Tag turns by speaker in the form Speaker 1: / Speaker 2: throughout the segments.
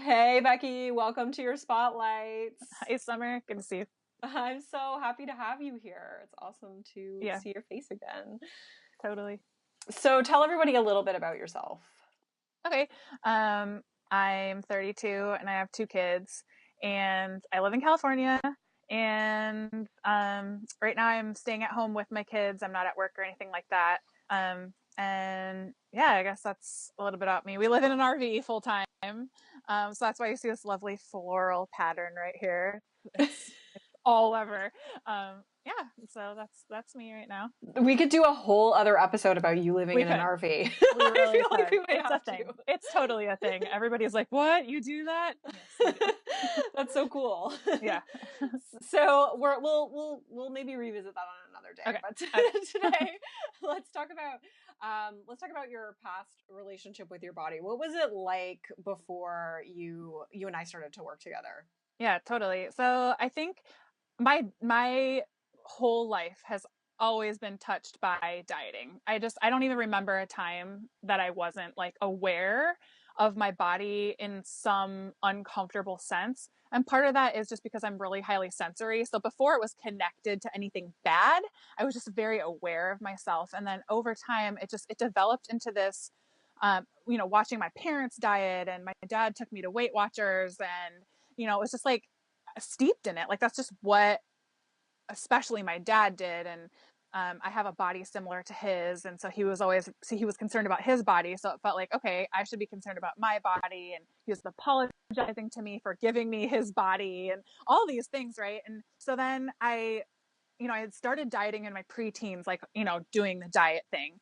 Speaker 1: Hey, Becky, welcome to your spotlights.
Speaker 2: Hey, Summer. Good to see you.
Speaker 1: I'm so happy to have you here. It's awesome to
Speaker 2: Yeah,
Speaker 1: see your face again.
Speaker 2: totally.
Speaker 1: So, tell everybody a little bit about yourself.
Speaker 2: Okay. Um, I'm 32 and I have two kids, and I live in California. And right now I'm staying at home with my kids. I'm not at work or anything like that. And yeah, I guess that's a little bit about me. We live in an RV full time. So that's why you see this lovely floral pattern right here. It's all over. Yeah, so that's me right now.
Speaker 1: We could do a whole other episode about you living
Speaker 2: We
Speaker 1: in an
Speaker 2: could.
Speaker 1: RV.
Speaker 2: We
Speaker 1: I
Speaker 2: really
Speaker 1: feel like
Speaker 2: could.
Speaker 1: we might
Speaker 2: It's a
Speaker 1: have to.
Speaker 2: thing. It's totally a thing. Everybody's like, "What? You do that?" Yes, we do.
Speaker 1: That's so cool.
Speaker 2: Yeah.
Speaker 1: So we'll maybe revisit that on another day.
Speaker 2: Okay.
Speaker 1: But
Speaker 2: Okay.
Speaker 1: today, let's talk about your past relationship with your body. What was it like before you and I started to work together?
Speaker 2: Yeah, totally. So I think my whole life has always been touched by dieting. I don't even remember a time that I wasn't like aware of my body in some uncomfortable sense. And part of that is just because I'm really highly sensory. So before it was connected to anything bad, I was just very aware of myself. And then over time it developed into this watching my parents diet, and my dad took me to Weight Watchers, and it was just like steeped in it. Like that's just what especially my dad did. And I have a body similar to his, and so he was concerned about his body, so it felt like, okay, I should be concerned about my body. And he was apologizing to me for giving me his body and all these things, right? And so then I had started dieting in my preteens, like doing the diet thing.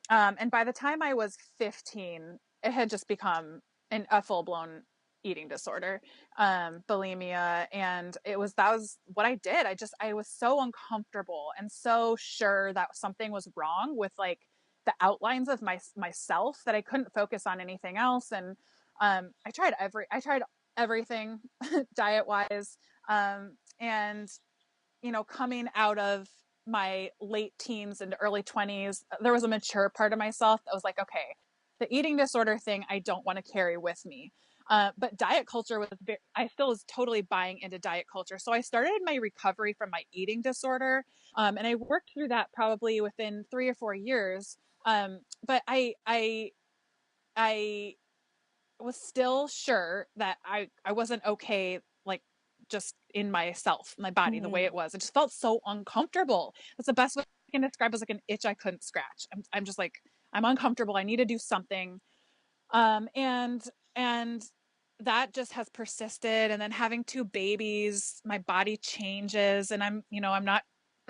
Speaker 2: And by the time I was 15, it had just become a full blown eating disorder, bulimia. And that was what I did. I was so uncomfortable and so sure that something was wrong with like the outlines of myself that I couldn't focus on anything else. And I tried everything diet wise. And coming out of my late teens and early 20s, there was a mature part of myself that was like, okay, the eating disorder thing, I don't want to carry with me. But diet culture I still was totally buying into diet culture. So I started my recovery from my eating disorder. And I worked through that probably within 3 or 4 years. But I was still sure that I wasn't okay, like just in myself, my body, the way
Speaker 1: Mm-hmm.
Speaker 2: it was. It just felt so uncomfortable. That's the best way I can describe it, as like an itch I couldn't scratch. I'm just like, I'm uncomfortable. I need to do something. And that just has persisted. And then having two babies, my body changes, and I'm not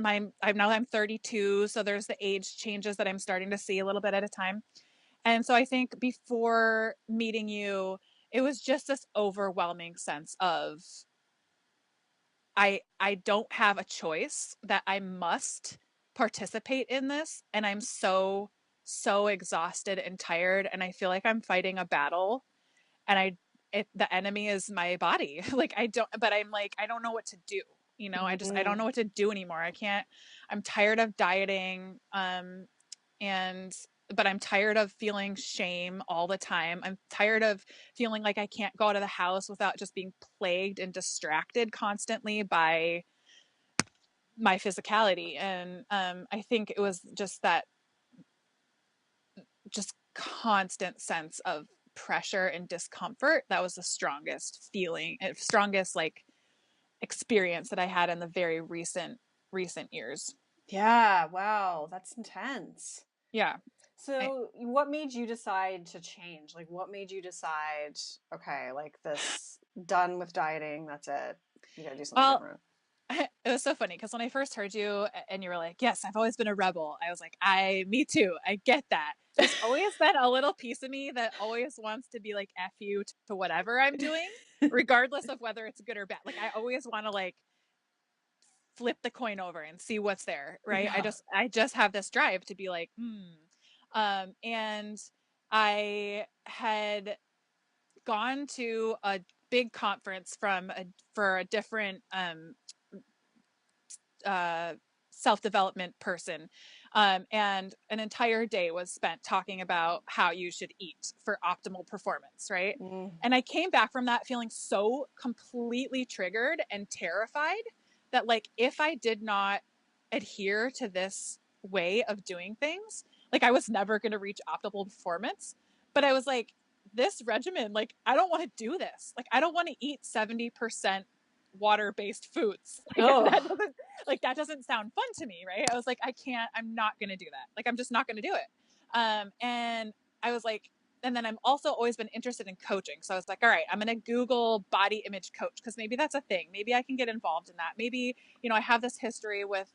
Speaker 2: I'm 32. So there's the age changes that I'm starting to see a little bit at a time. And so I think before meeting you, it was just this overwhelming sense of I don't have a choice, that I must participate in this, and I'm so exhausted and tired, and I feel like I'm fighting a battle, and the enemy is my body. Like I'm like, I don't know what to do. I don't know what to do anymore. I'm tired of dieting. And but I'm tired of feeling shame all the time. I'm tired of feeling like I can't go out of the house without just being plagued and distracted constantly by my physicality. And I think it was just that just constant sense of pressure and discomfort that was the strongest feeling, strongest like experience that I had in the very recent years.
Speaker 1: Yeah, wow, that's intense.
Speaker 2: Yeah. I,
Speaker 1: So, what made you decide to change? Like, what made you decide, okay, like this, done with dieting, that's it. You gotta do something
Speaker 2: well,
Speaker 1: different.
Speaker 2: it was so funny because when I first heard you and you were like, "Yes, I've always been a rebel," I was like, me too. I get that." There's always been a little piece of me that always wants to be like, "F you" to whatever I'm doing, regardless of whether it's good or bad. Like I always want to like flip the coin over and see what's there, right?
Speaker 1: Yeah.
Speaker 2: I just have this drive to be like, hmm. And I had gone to a big conference for a different uh, self development person, And an entire day was spent talking about how you should eat for optimal performance, right?
Speaker 1: Mm.
Speaker 2: And I came back from that feeling so completely triggered and terrified that, like, if I did not adhere to this way of doing things, like, I was never going to reach optimal performance. But I was like, this regimen, like, I don't want to do this. Like, I don't want to eat 70% water-based foods. Like,
Speaker 1: Oh.
Speaker 2: that doesn't sound fun to me, right? I was like, I'm not going to do that. Like, I'm just not going to do it. And I was like, and then I'm also always been interested in coaching. So I was like, all right, I'm going to Google body image coach, because maybe that's a thing. Maybe I can get involved in that. Maybe, I have this history with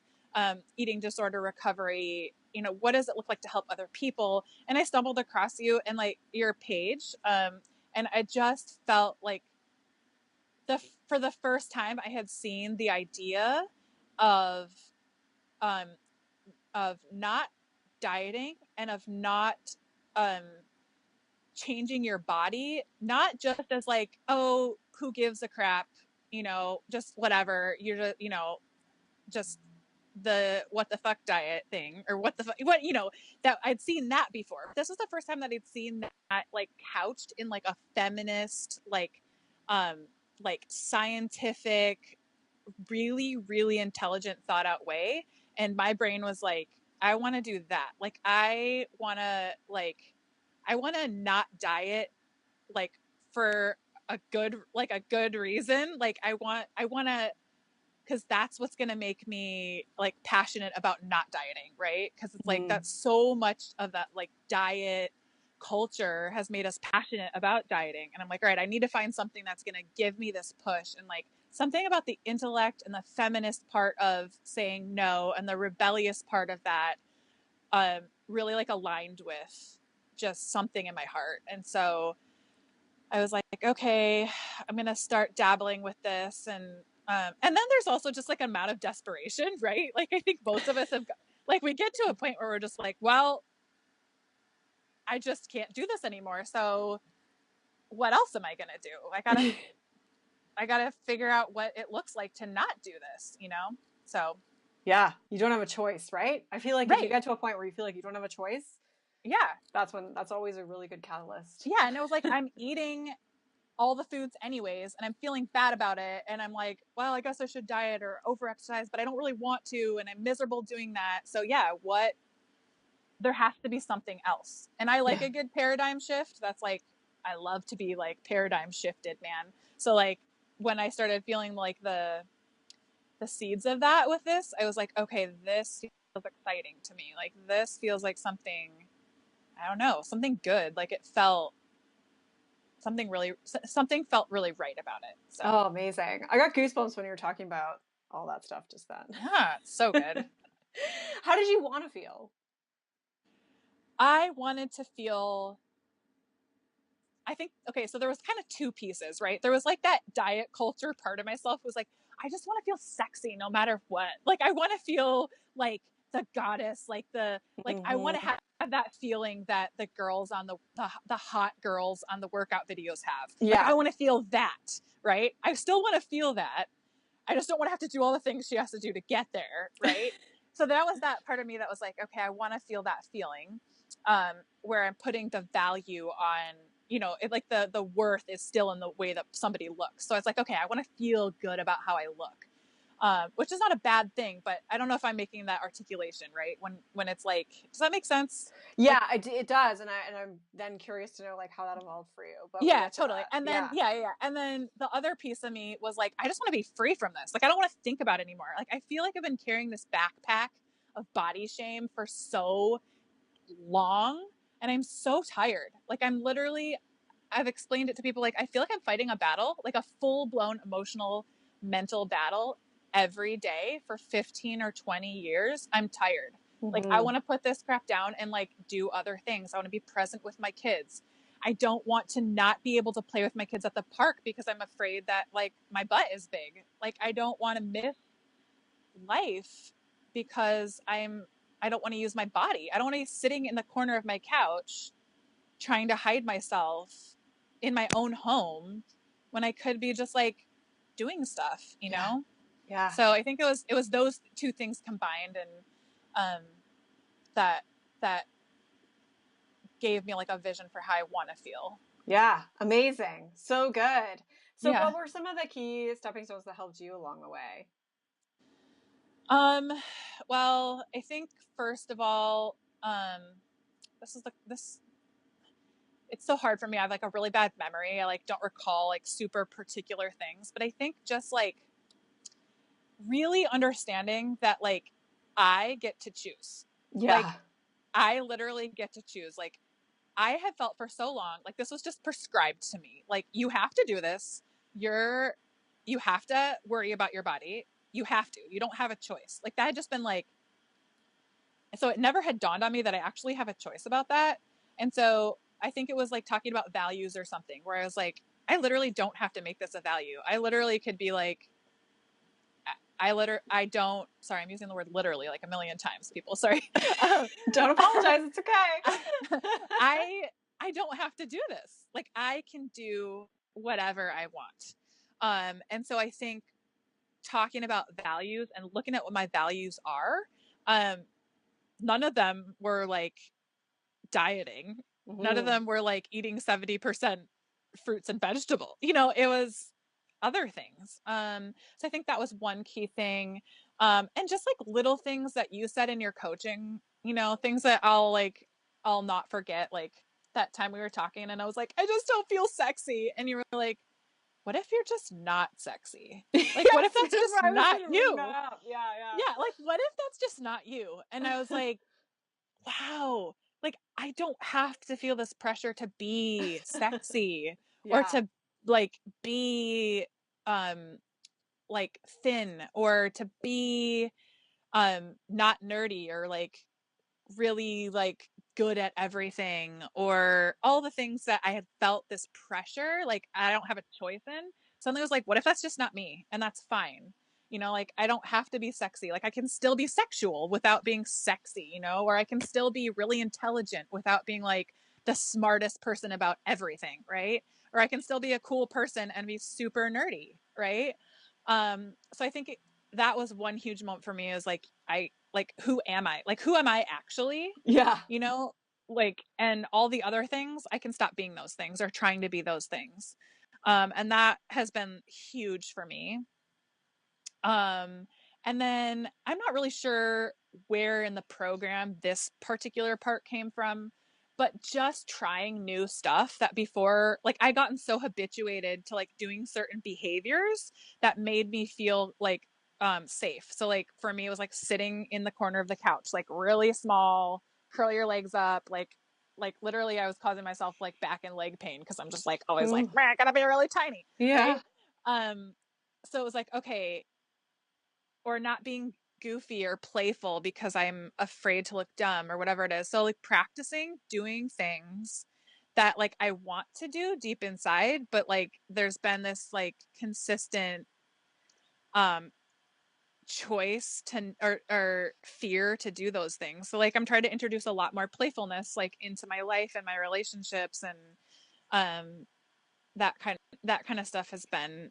Speaker 2: eating disorder recovery. What does it look like to help other people? And I stumbled across you and, like, your page. And I just felt like for the first time I had seen the idea of, um, of not dieting and of not, changing your body, not just as like, oh, who gives a crap, just whatever, you're just, just the what the fuck diet thing, or what the fuck, that I'd seen that before. This was the first time that I'd seen that, like, couched in like a feminist, um like scientific, really, really intelligent, thought out way. And my brain was like, I want to do that. Like, I want to not diet, like, for a good reason. Like, I want to, because that's what's going to make me, like, passionate about not dieting, right? Because it's like, that's so much of that, like, diet culture has made us passionate about dieting. And I'm like, all right, I need to find something that's going to give me this push, and, like, something about the intellect and the feminist part of saying no and the rebellious part of that, really, like, aligned with just something in my heart. And so I was like, okay, I'm going to start dabbling with this. And then there's also just, like, amount of desperation, right? Like, I think both of us have, like, we get to a point where we're just like, well, I just can't do this anymore. So what else am I going to do? I gotta figure out what it looks like to not do this, So.
Speaker 1: Yeah. You don't have a choice, right? I feel like if you
Speaker 2: Right.
Speaker 1: get to a point where you feel like you don't have a choice,
Speaker 2: Yeah.
Speaker 1: that's always a really good catalyst.
Speaker 2: Yeah. And it was like, I'm eating all the foods anyways, and I'm feeling bad about it. And I'm like, well, I guess I should diet or over exercise, but I don't really want to. And I'm miserable doing that. So yeah, there has to be something else. And I like a good paradigm shift. That's like, I love to be, like, paradigm shifted, man. So, like, when I started feeling like the seeds of that with this, I was like, okay, this feels exciting to me. Like, this feels like something, I don't know, something good. Like, something felt really right about it. So.
Speaker 1: Oh, amazing. I got goosebumps when you were talking about all that stuff just then.
Speaker 2: Yeah, so good.
Speaker 1: How did you want to feel?
Speaker 2: I wanted to feel, I think, okay, so there was kind of two pieces, right? There was, like, that diet culture part of myself was like, I just want to feel sexy no matter what. Like, I want to feel like the goddess, like I want to have that feeling that the girls on the hot girls on the workout videos have.
Speaker 1: Yeah.
Speaker 2: Like, I want to feel that, right? I still want to feel that. I just don't want to have to do all the things she has to do to get there, right? So that was that part of me that was like, okay, I want to feel that feeling, where I'm putting the value on, like, the worth is still in the way that somebody looks. So it's like, okay, I want to feel good about how I look, which is not a bad thing, but I don't know if I'm making that articulation right when it's like, does that make sense?
Speaker 1: Yeah, like, it does, and I'm then curious to know, like, how that evolved for you. But
Speaker 2: yeah, totally. And then
Speaker 1: yeah.
Speaker 2: and then the other piece of me was like, I just want to be free from this. Like, I don't want to think about it anymore. Like, I feel like I've been carrying this backpack of body shame for so long, and I'm so tired. Like, I've explained it to people, like, I feel like I'm fighting a battle, like a full-blown emotional, mental battle every day for 15 or 20 years. I'm tired. Like, I want to put this crap down and, like, do other things. I want to be present with my kids. I don't want to not be able to play with my kids at the park because I'm afraid that, like, my butt is big. Like, I don't want to miss life because I don't want to use my body. I don't want to be sitting in the corner of my couch trying to hide myself in my own home when I could be just, like, doing stuff,
Speaker 1: Yeah.
Speaker 2: So I think it was those two things combined. And that gave me like a vision for how I want to feel.
Speaker 1: Yeah, amazing. So good. So
Speaker 2: Yeah.
Speaker 1: what were some of the key stepping stones that helped you along the way?
Speaker 2: Well, I think first of all, this it's so hard for me. I have like a really bad memory. I like don't recall like super particular things, but I think just like really understanding that like I get to choose. Like
Speaker 1: Yeah.
Speaker 2: I literally get to choose. Like I had felt for so long like this was just prescribed to me. Like you have to do this. You have to worry about your body. You have to. You don't have a choice. Like that had just been like, so it never had dawned on me that I actually have a choice about that. And so I think it was like talking about values or something where I was like, I literally don't have to make this a value. I literally could be like, I don't, sorry, I'm using the word literally like a million times, people, sorry.
Speaker 1: Don't apologize. It's okay.
Speaker 2: I, I don't have to do this. Like I can do whatever I want. And so I think talking about values and looking at what my values are, none of them were like dieting. None of them were like eating 70% fruits and vegetable. You know, it was other things. So I think that was one key thing. And just like little things that you said in your coaching, you know, things that I'll not forget. Like that time we were talking and I was like, I just don't feel sexy. And you were like, what if you're just not sexy? Like, what if that's just not you? Yeah. Like, what if that's just not you? And I was like, wow, like I don't have to feel this pressure to be sexy or
Speaker 1: Yeah.
Speaker 2: to like be like thin or to be not nerdy or like really like good at everything or all the things that I had felt this pressure like I don't have a choice in. Suddenly I was like, what if that's just not me? And that's fine. You know, like I don't have to be sexy. Like I can still be sexual without being sexy, you know, or I can still be really intelligent without being like the smartest person about everything, right? Or I can still be a cool person and be super nerdy, right? So I think that was one huge moment for me is like I like who am I? Like who am I actually?
Speaker 1: Yeah.
Speaker 2: You know, like and all the other things, I can stop being those things or trying to be those things. And that has been huge for me. Um, and then I'm not really sure where in the program this particular part came from, but just trying new stuff that before, like I gotten so habituated to like doing certain behaviors that made me feel like safe. So like for me, it was like sitting in the corner of the couch, like really small, curl your legs up, like literally I was causing myself like back and leg pain because I'm just like always like, I gotta be really tiny.
Speaker 1: Yeah.
Speaker 2: Right. Um, so it was like, okay, or not being goofy or playful because I'm afraid to look dumb or whatever it is. So like practicing doing things that like I want to do deep inside, but like there's been this like consistent um choice to or fear to do those things. So like I'm trying to introduce a lot more playfulness like into my life and my relationships and um that kind of stuff has been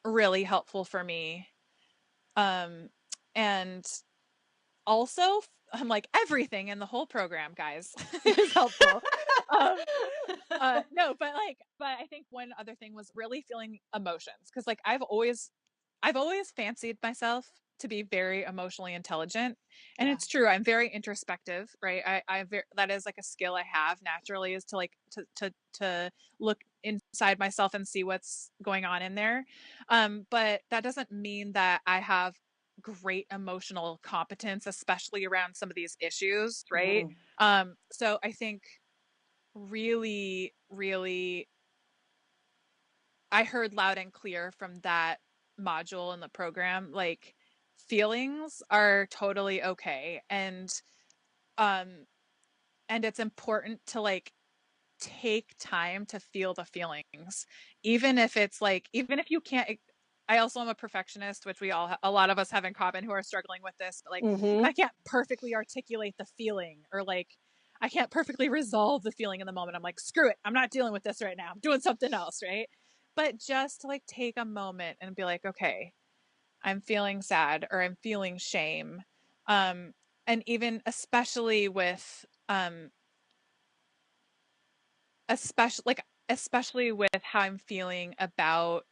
Speaker 2: really helpful for me. Um and also I'm like everything in the whole program guys is helpful. um no but I think one other thing was really feeling emotions because like I've always fancied myself to be very emotionally intelligent and
Speaker 1: Yeah.
Speaker 2: it's true. I'm very introspective, right? That is like a skill I have naturally is to like to look inside myself and see what's going on in there. But that doesn't mean that I have great emotional competence, especially around some of these issues, right? So I think really, really, I heard loud and clear from that module in the program, like feelings are totally okay. Um, and it's important to like take time to feel the feelings, even if it's like, even if you can't. I also am a perfectionist, which we all, a lot of us have in common who are struggling with this, but like, if I can't perfectly articulate the feeling or like, I can't perfectly resolve the feeling in the moment, I'm like, screw it. I'm not dealing with this right now. I'm doing something else. Right. But just to like take a moment and be like, okay, I'm feeling sad or I'm feeling shame. Um, and even especially with especially with how I'm feeling about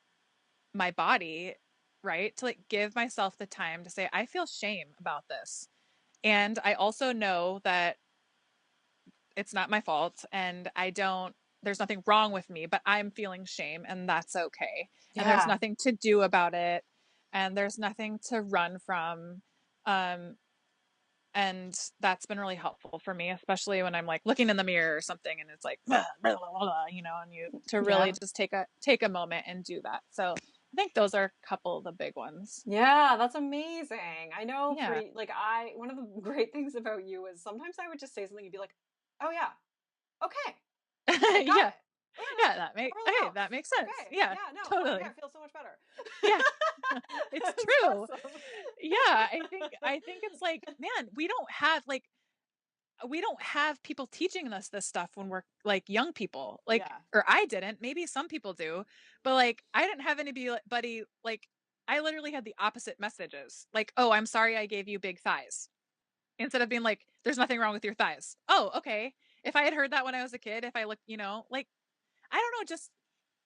Speaker 2: my body, right? To like give myself the time to say I feel shame about this. And I also know that it's not my fault and I don't there's nothing wrong with me, but I'm feeling shame and that's okay. And there's
Speaker 1: Yeah.
Speaker 2: nothing to do about it and there's nothing to run from. Um and that's been really helpful for me, especially when I'm like looking in the mirror or something and it's like blah, blah, blah, blah, you know, and you to really
Speaker 1: Yeah.
Speaker 2: just take a moment and do that. So I think those are a couple of the big ones.
Speaker 1: Yeah, that's amazing. I know for
Speaker 2: Yeah.
Speaker 1: like one of the great things about you is sometimes I would just say something and be like, "Oh yeah, okay, like got
Speaker 2: Yeah.
Speaker 1: it. Oh yeah,
Speaker 2: Yeah,
Speaker 1: totally
Speaker 2: that
Speaker 1: else.
Speaker 2: makes sense.
Speaker 1: Okay,
Speaker 2: Yeah,
Speaker 1: yeah, no, okay, I
Speaker 2: totally.
Speaker 1: feel so much better."
Speaker 2: Yeah. It's
Speaker 1: It's
Speaker 2: true.
Speaker 1: awesome.
Speaker 2: Yeah, I think it's like, man, we don't have people teaching us this stuff when we're like young people. Like
Speaker 1: Yeah,
Speaker 2: or I didn't. Maybe some people do. But like I didn't have anybody like I literally had the opposite messages. Like, "Oh, I'm sorry I gave you big thighs." Instead of being like, "There's nothing wrong with your thighs." Oh, okay. If I had heard that when I was a kid, if I looked, like I don't know, just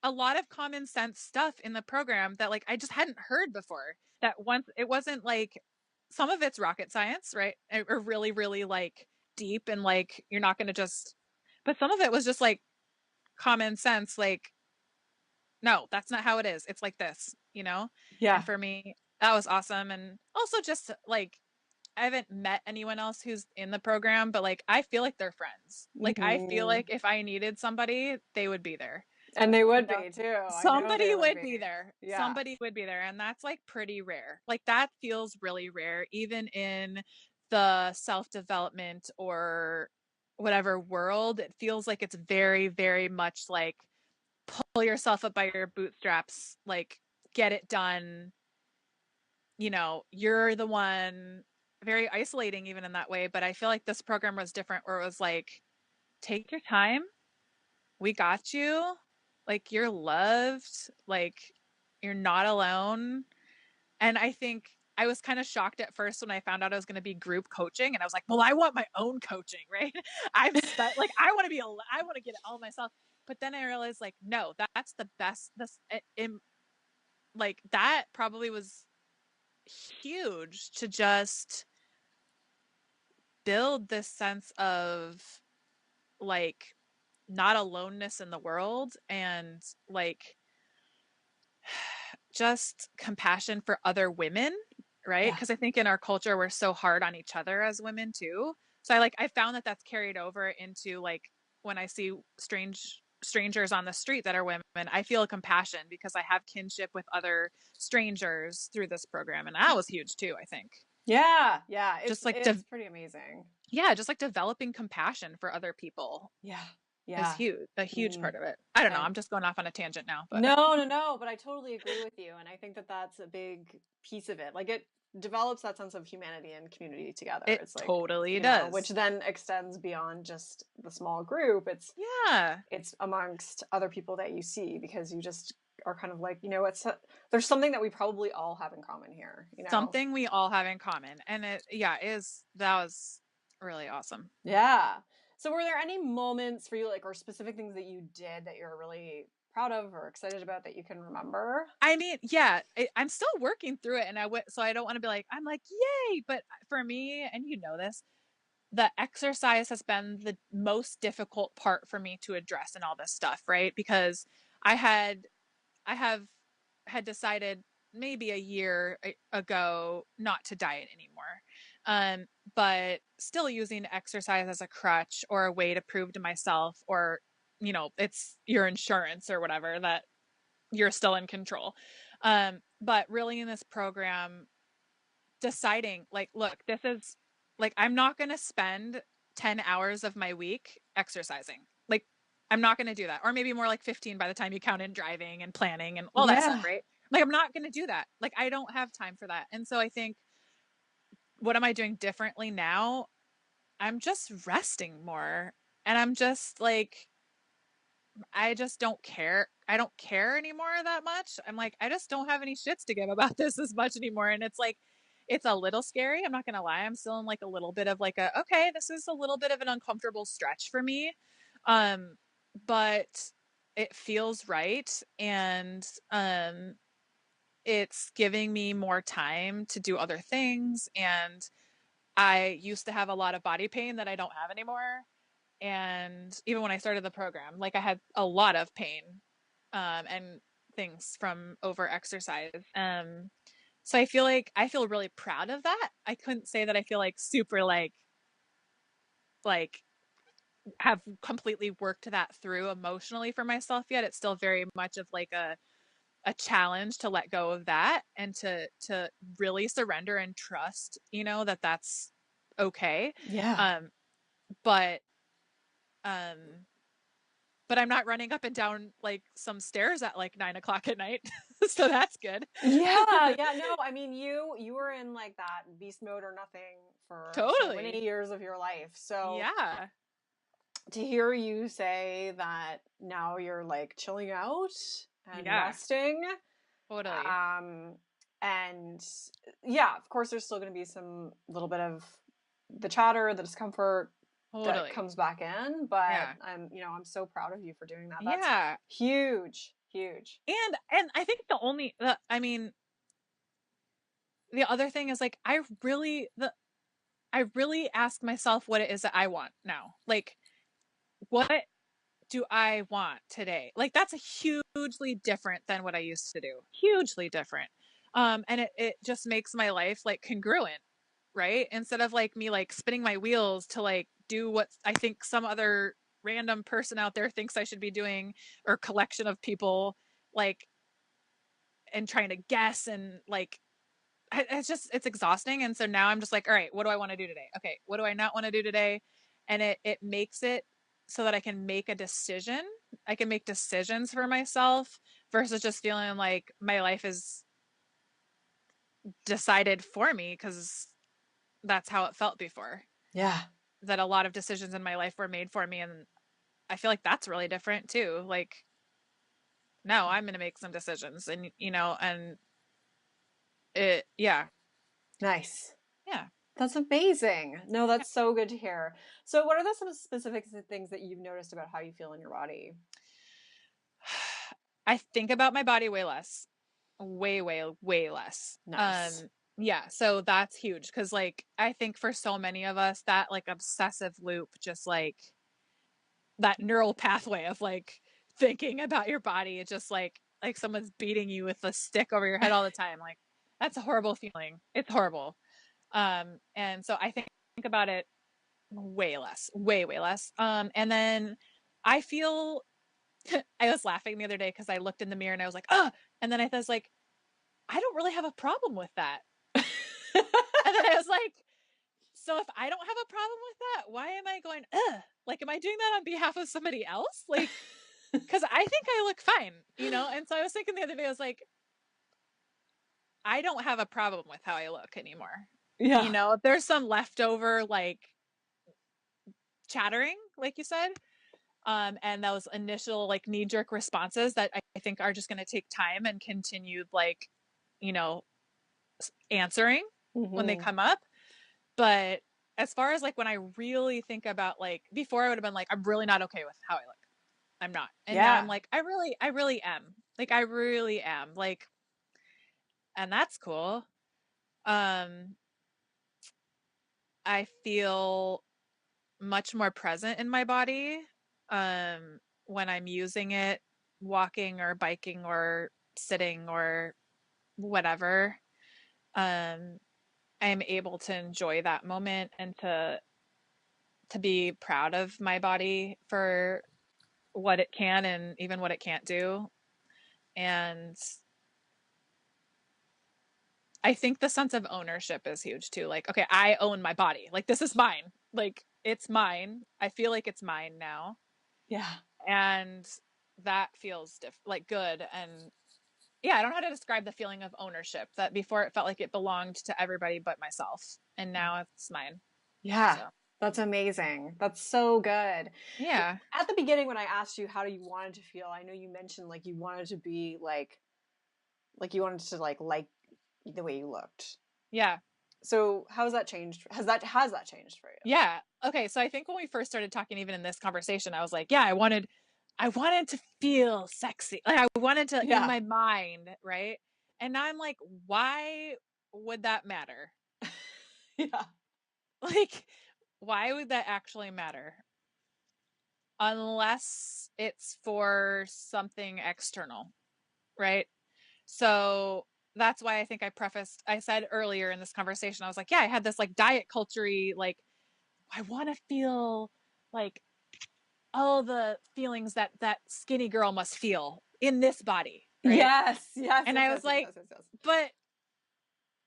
Speaker 2: a lot of common sense stuff in the program that like I just hadn't heard before. That once it wasn't like some of it's rocket science, right? Or really, really like deep and like you're not gonna just but some of it was just like common sense, like, no, that's not how it is. It's like this, you know? And
Speaker 1: yeah.
Speaker 2: for me, that was awesome. And also just like I haven't met anyone else who's in the program, but like I feel like they're friends. Like I feel
Speaker 1: Hmm.
Speaker 2: like if I needed somebody, they would be there.
Speaker 1: And they
Speaker 2: You
Speaker 1: would
Speaker 2: know,
Speaker 1: be too. I know they
Speaker 2: somebody
Speaker 1: would
Speaker 2: would
Speaker 1: be.
Speaker 2: be there.
Speaker 1: Yeah,
Speaker 2: Somebody would be there. And that's like pretty rare. Like that feels really rare, even in the self development or whatever world. It feels like it's very, very much like pull yourself up by your bootstraps, like get it done. You're the one very isolating even in that way. But I feel like this program was different where it was like, take your time. We got you. Like you're loved. Like you're not alone. And I think I was kind of shocked at first when I found out I was going to be group coaching, and I was like, "Well, I want my own coaching, right? Like I want to I want to get it all myself." But then I realized, like, no, that's the best. Like that probably was huge to just build this sense of like not aloneness in the world and like just compassion for other women, right?
Speaker 1: yeah,
Speaker 2: Because I think in our culture we're so hard on each other as women too. So I found that that's carried over into like when I see strangers on the street that are women, I feel a compassion because I have kinship with other strangers through this program, and that was huge too. I think
Speaker 1: yeah, yeah.
Speaker 2: just like
Speaker 1: It's pretty amazing.
Speaker 2: yeah, just like developing compassion for other people
Speaker 1: Yeah,
Speaker 2: is
Speaker 1: yeah.
Speaker 2: huge, a huge
Speaker 1: Mm.
Speaker 2: part of it. I don't know.
Speaker 1: And
Speaker 2: I'm just going off on a tangent now, but
Speaker 1: no, no, no, but I totally agree with you. And I think that that's a big piece of it. Like it develops that sense of humanity and community together.
Speaker 2: it
Speaker 1: It's like,
Speaker 2: totally
Speaker 1: which
Speaker 2: does.
Speaker 1: then extends beyond just the small group.
Speaker 2: Yeah.
Speaker 1: It's amongst other people that you see because you just are kind of like, there's something that we probably all have in common here.
Speaker 2: Something we all have in common. And that was really awesome.
Speaker 1: Yeah. So were there any moments for you like or specific things that you did that you're really proud of or excited about that you can remember?
Speaker 2: I mean, yeah, I'm still working through it. And so I don't want to be like, I'm like, yay. But for me, and you know this, the exercise has been the most difficult part for me to address in all this stuff, right? Because I had I have had decided maybe a year ago not to diet anymore. Um, but still using exercise as a crutch or a way to prove to myself, or, it's your insurance or whatever that you're still in control. But really in this program, deciding like, look, this is like, I'm not going to spend 10 hours of my week exercising. Like, I'm not going to do that. Or maybe more like 15 by the time you count in driving and planning and all that stuff,
Speaker 1: Yeah.
Speaker 2: right? Like, I'm not going to do that. Like, I don't have time for that. And so I think, what am I doing differently now? I'm just resting more. And I'm just like, I just don't care. I don't care anymore that much. I'm like, I just don't have any shits to give about this as much anymore. And it's like, it's a little scary. I'm not going to lie. I'm still in like a little bit of like okay, this is a little bit of an uncomfortable stretch for me. Um, but it feels right. And, it's giving me more time to do other things. And I used to have a lot of body pain that I don't have anymore. And even when I started the program, like I had a lot of pain, and things from over exercise. So I feel really proud of that. I couldn't say that I feel like super like have completely worked that through emotionally for myself yet. It's still very much of like a challenge to let go of that and to really surrender and trust, that that's okay.
Speaker 1: Yeah.
Speaker 2: Um, but um, but I'm not running up and down like some stairs at like 9 o'clock at night, so that's good.
Speaker 1: Yeah, yeah, no, I mean you were in like that beast mode or nothing for so many
Speaker 2: Totally.
Speaker 1: years of your life. So
Speaker 2: Yeah.
Speaker 1: to hear you say that now you're like chilling out and
Speaker 2: Yeah.
Speaker 1: resting,
Speaker 2: Totally.
Speaker 1: um, and yeah, of course there's still going to be some little bit of the chatter, the discomfort that
Speaker 2: Totally.
Speaker 1: comes back in, but
Speaker 2: Yeah.
Speaker 1: I'm so proud of you for doing that. That's
Speaker 2: Yeah.
Speaker 1: huge, huge.
Speaker 2: And I think I mean, the other thing is like I really ask myself what it is that I want now. Like, what do I want today? Like, that's a hugely different than what I used to do. Hugely different. And it just makes my life like congruent, right? Instead of like me like spinning my wheels to like do what I think some other random person out there thinks I should be doing, or collection of people, like, and trying to guess and like it's exhausting. And so now I'm just like, all right, what do I want to do today? Okay, what do I not want to do today? And it makes it so that I can make a decision. I can make decisions for myself versus just feeling like my life is decided for me, because that's how it felt before.
Speaker 1: Yeah.
Speaker 2: That a lot of decisions in my life were made for me, and I feel like that's really different too. Like, no, I'm going to make some decisions, and and yeah.
Speaker 1: Nice.
Speaker 2: Yeah.
Speaker 1: That's amazing. No, that's so good to hear. So, what are some specific things that you've noticed about how you feel in your body?
Speaker 2: I think about my body way less. Way, way, way less.
Speaker 1: Nice.
Speaker 2: Yeah, so that's huge, because like I think for so many of us, that like obsessive loop, just like that neural pathway of like thinking about your body, it's just like someone's beating you with a stick over your head all the time. Like, that's a horrible feeling. It's horrible. And so I think about it way less, way, way less. And then I feel I was laughing the other day because I looked in the mirror and I was like, oh, and then I was like, I don't really have a problem with that. And then I was like, so if I don't have a problem with that, why am I going, ugh? Like, am I doing that on behalf of somebody else? Like, because I think I look fine, And so I was thinking the other day, I was like, I don't have a problem with how I look anymore.
Speaker 1: Yeah.
Speaker 2: There's some leftover, like, chattering, like you said. And those initial, like, knee jerk responses that I think are just going to take time and continued, like, you know, answering when they
Speaker 1: Mm-hmm.
Speaker 2: come up. But as far as like when I really think about, like, before I would have been like, I'm really not okay with how I look. I'm not. And now I'm
Speaker 1: Yeah.
Speaker 2: like, I really am. Like, I really am. Like, and that's cool. Um, I feel much more present in my body, when I'm using it, walking or biking or sitting or whatever. Um, I'm able to enjoy that moment and to be proud of my body for what it can and even what it can't do. And I think the sense of ownership is huge too. Like, okay, I own my body. Like, this is mine. Like, it's mine. I feel like it's mine now.
Speaker 1: Yeah.
Speaker 2: And that feels like good. And yeah, I don't know how to describe the feeling of ownership, that before it felt like it belonged to everybody but myself. And now it's mine.
Speaker 1: Yeah.
Speaker 2: So,
Speaker 1: That's amazing. That's so good.
Speaker 2: yeah.
Speaker 1: At the beginning, when I asked you how do you wanted to feel, I know you mentioned like you wanted to be like you wanted to like the way you looked.
Speaker 2: Yeah.
Speaker 1: So how's that changed? Has that changed for you?
Speaker 2: Yeah. Okay. So I think when we first started talking, even in this conversation, I was like, yeah, I wanted to feel sexy. Like I wanted to in
Speaker 1: Yeah.
Speaker 2: my mind, right? And now I'm like, why would that matter?
Speaker 1: Yeah.
Speaker 2: Like, why would that actually matter? Unless it's for something external, right? So that's why I think I said earlier in this conversation, I was like, yeah, I had this like diet culture like, I want to feel like all the feelings that that skinny girl must feel in this body, right?
Speaker 1: Yes. Yes.
Speaker 2: And
Speaker 1: Yes.
Speaker 2: I
Speaker 1: Yes.
Speaker 2: was
Speaker 1: Yes.
Speaker 2: like,
Speaker 1: Yes. Yes. Yes.
Speaker 2: but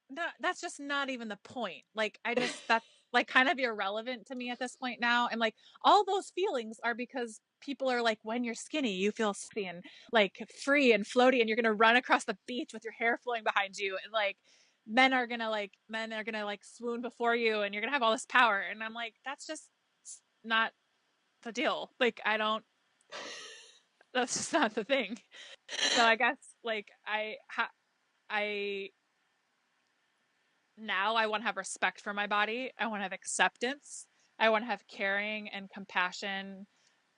Speaker 2: no, that's just not even the point. Like, that's like kind of irrelevant to me at this point now. And like, all those feelings are because people are like, when you're skinny, you feel sexy and like free and floaty, and you're going to run across the beach with your hair flowing behind you. And like, men are going to like swoon before you, and you're going to have all this power. And I'm like, that's just not the deal. Like, that's just not the thing. So I guess like I now I want to have respect for my body. I want to have acceptance. I want to have caring and compassion,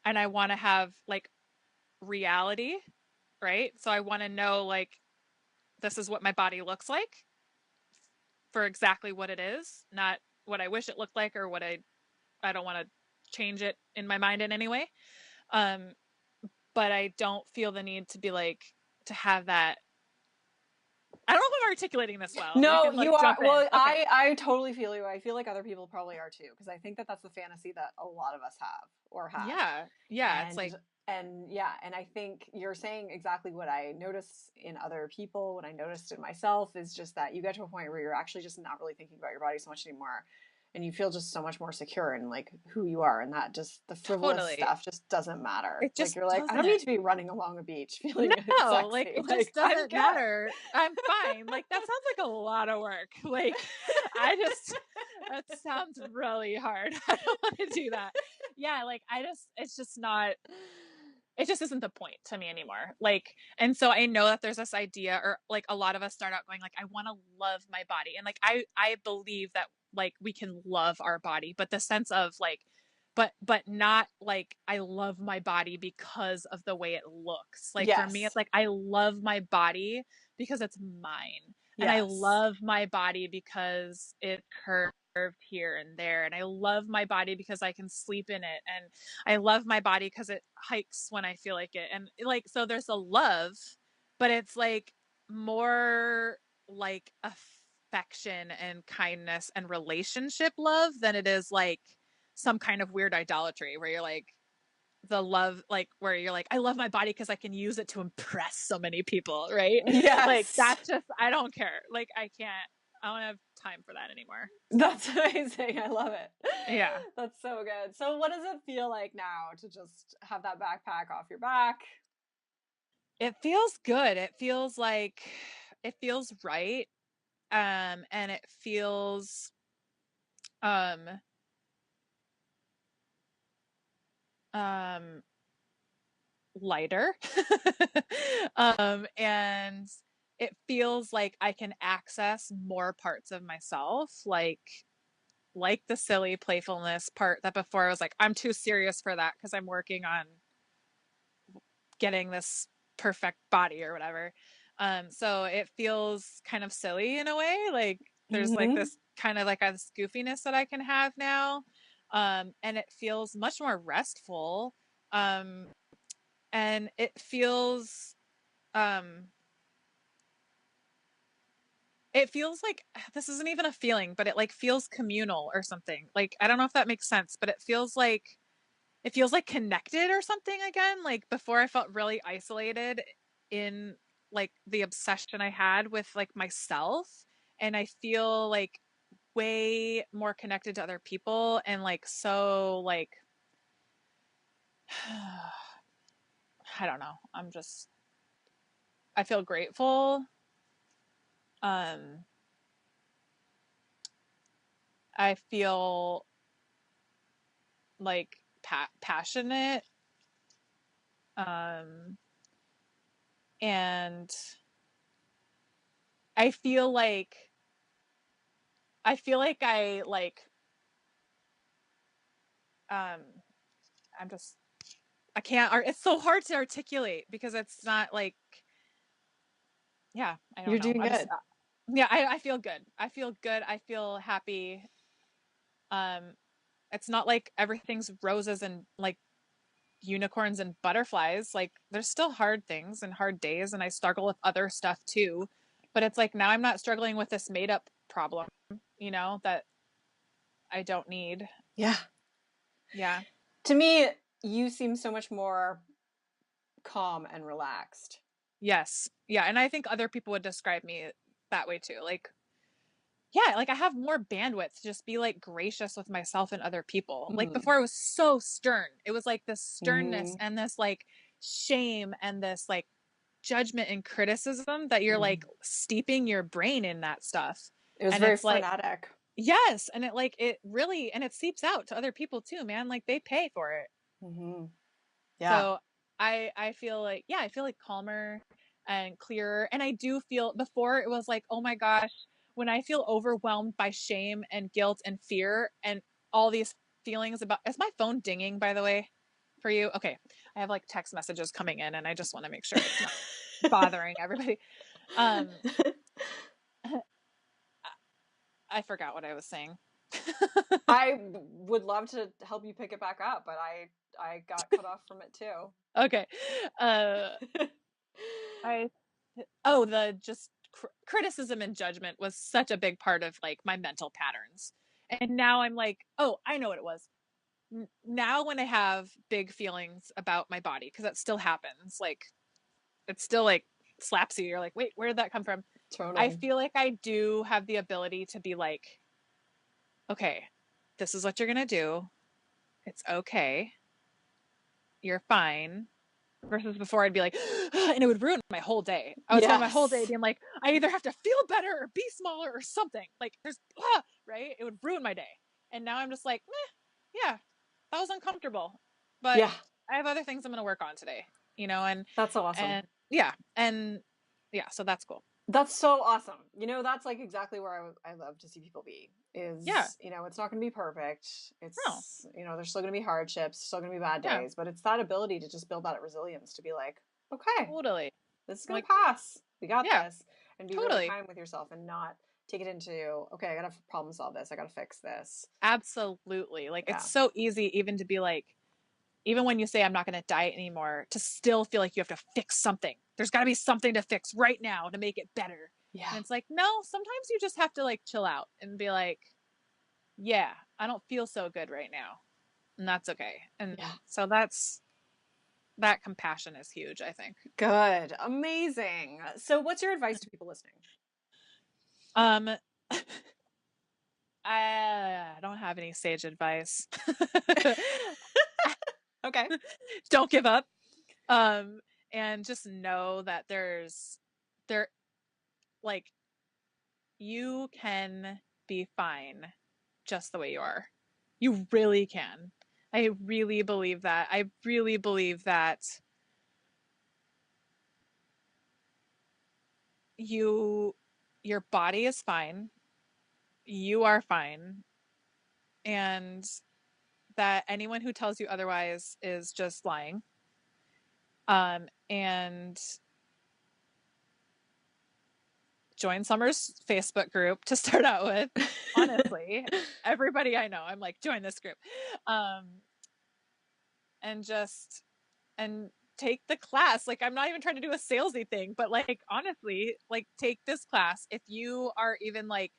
Speaker 2: and I want to have like reality, right? So I want to know like this is what my body looks like for exactly what it is, not what I wish it looked like or what I don't want to change it in my mind in any way. Um but I don't feel the need to be like to have that. I don't know if I'm articulating this well. You
Speaker 1: No,
Speaker 2: can like
Speaker 1: you are.
Speaker 2: jump in.
Speaker 1: Well,
Speaker 2: Okay.
Speaker 1: I totally feel you. I feel like other people probably are too, because I think that that's the fantasy that a lot of us have or had.
Speaker 2: Yeah. Yeah. It's
Speaker 1: And
Speaker 2: like
Speaker 1: yeah, and I think you're saying exactly what I notice in other people, what I noticed in myself is just that you get to a point where you're actually just not really thinking about your body so much anymore. And you feel just so much more secure in like who you are, and that just the frivolous
Speaker 2: totally.
Speaker 1: stuff just doesn't matter.
Speaker 2: It
Speaker 1: Like
Speaker 2: just
Speaker 1: you're like, I don't
Speaker 2: doesn't.
Speaker 1: need to be running along a beach feeling
Speaker 2: No, like
Speaker 1: sexy.
Speaker 2: it
Speaker 1: Like
Speaker 2: just
Speaker 1: I'm
Speaker 2: doesn't
Speaker 1: good.
Speaker 2: matter. I'm fine. Like that sounds like a lot of work. Like I just that sounds really hard. I don't want to do that. Yeah, like it's just not it just isn't the point to me anymore. Like, and so I know that there's this idea, or like a lot of us start out going like, I want to love my body. And like, I believe that like we can love our body, but the sense of like, but not like I love my body because of the way it looks. Like for me,
Speaker 1: Yes.
Speaker 2: it's like, I love my body because it's mine. And I
Speaker 1: Yes.
Speaker 2: love my body because it curves here and there, and I love my body because I can sleep in it, and I love my body because it hikes when I feel like it. And like, so there's a love, but it's like more like affection and kindness and relationship love than it is like some kind of weird idolatry where you're like, the love, like where you're like, I love my body because I can use it to impress so many people, right? Like
Speaker 1: Yes.
Speaker 2: that's just, I don't care. Like I can't, I don't have time for that anymore. So
Speaker 1: That's amazing. I love it.
Speaker 2: yeah.
Speaker 1: That's so good. So, what does it feel like now to just have that backpack off your back?
Speaker 2: It feels good. It feels like it feels right. And it feels um um lighter. And it feels like I can access more parts of myself, like the silly playfulness part that before I was like, I'm too serious for that because I'm working on getting this perfect body or whatever. So it feels kind of silly in a way. Like there's like
Speaker 1: Mm-hmm.
Speaker 2: this kind of like a this goofiness that I can have now. And it feels much more restful. Um, and um, it feels like this isn't even a feeling, but it like feels communal or something. Like, I don't know if that makes sense, but it feels like connected or something again. Like before I felt really isolated in like the obsession I had with like myself. And I feel like way more connected to other people and like so like I don't know. I feel grateful. Um I feel like passionate. Um and I feel like I feel like I like um I'm just I can't it's so hard to articulate because it's not like yeah, I don't
Speaker 1: You're
Speaker 2: know.
Speaker 1: doing
Speaker 2: I just
Speaker 1: good.
Speaker 2: yeah, I feel good. I feel good. I feel happy. Um it's not like everything's roses and like unicorns and butterflies. Like there's still hard things and hard days and I struggle with other stuff too. But it's like now I'm not struggling with this made up problem, that I don't need.
Speaker 1: Yeah.
Speaker 2: Yeah.
Speaker 1: To me, you seem so much more calm and relaxed.
Speaker 2: Yes. Yeah. And I think other people would describe me that way too. Like, yeah, like I have more bandwidth to just be like gracious with myself and other people. Like
Speaker 1: Mm.
Speaker 2: before it was so stern. It was like this sternness
Speaker 1: Mm.
Speaker 2: and this like shame and this like judgment and criticism that you're
Speaker 1: Mm.
Speaker 2: like steeping your brain in that stuff.
Speaker 1: It was
Speaker 2: And
Speaker 1: very
Speaker 2: it's like,
Speaker 1: frenetic.
Speaker 2: yes. And it like, it really, and it seeps out to other people too, man. Like they pay for it.
Speaker 1: Mm-hmm. Yeah.
Speaker 2: So I feel like, yeah, I feel like calmer and clearer. And I do feel before it was like, oh my gosh, when I feel overwhelmed by shame and guilt and fear and all these feelings about, is my phone dinging by the way for you? Okay. I have like text messages coming in and I just want to make sure it's not bothering everybody. Um, I forgot what I was saying.
Speaker 1: I would love to help you pick it back up, but I got cut off from it too.
Speaker 2: Okay. Uh, I the just criticism and judgment was such a big part of like my mental patterns. And now I'm like, oh, I know what it was. Now when I have big feelings about my body, because that still happens, like it's still like slaps you. You're like, wait, where did that come from? I
Speaker 1: Totally.
Speaker 2: feel like I do have the ability to be like, okay, this is what you're gonna do. It's okay. You're fine. Versus before I'd be like, and it would ruin my whole day. I would spend my whole day
Speaker 1: Yes.
Speaker 2: being like, I either have to feel better or be smaller or something. Like there's, right? It would ruin my day. And now I'm just like, yeah, that was uncomfortable, but
Speaker 1: Yeah.
Speaker 2: I have other things I'm going to work on today, and,
Speaker 1: That's so awesome.
Speaker 2: and yeah, so that's cool.
Speaker 1: That's so awesome. That's like exactly where I love to see people be is,
Speaker 2: Yeah.
Speaker 1: It's not going to be perfect. It's,
Speaker 2: No.
Speaker 1: there's still going to be hardships, still going to be bad
Speaker 2: Yeah.
Speaker 1: days, but it's that ability to just build that resilience to be like, okay,
Speaker 2: Totally.
Speaker 1: this is going
Speaker 2: Like,
Speaker 1: to pass. We got
Speaker 2: yeah,
Speaker 1: this. And be really
Speaker 2: totally.
Speaker 1: kind with yourself and not take it into, okay, I got to problem solve this. I got to fix this.
Speaker 2: Absolutely. Like
Speaker 1: Yeah.
Speaker 2: it's so easy even to be like, even when you say I'm not going to diet anymore, to still feel like you have to fix something. There's got to be something to fix right now to make it better.
Speaker 1: Yeah.
Speaker 2: And it's like, no, sometimes you just have to like chill out and be like, yeah, I don't feel so good right now. And that's okay. And so that compassion is huge, I think.
Speaker 1: Good. Amazing. So what's your advice to people listening?
Speaker 2: I don't have any sage advice.
Speaker 1: Okay.
Speaker 2: Don't give up. And just know that like you can be fine just the way you are. You really can. I really believe that. I really believe that your body is fine. You are fine. And that anyone who tells you otherwise is just lying. And join Summer's Facebook group to start out with. Honestly, everybody I know, I'm like, join this group. And take the class. Like, I'm not even trying to do a salesy thing, but like, honestly, like take this class. If you are even like,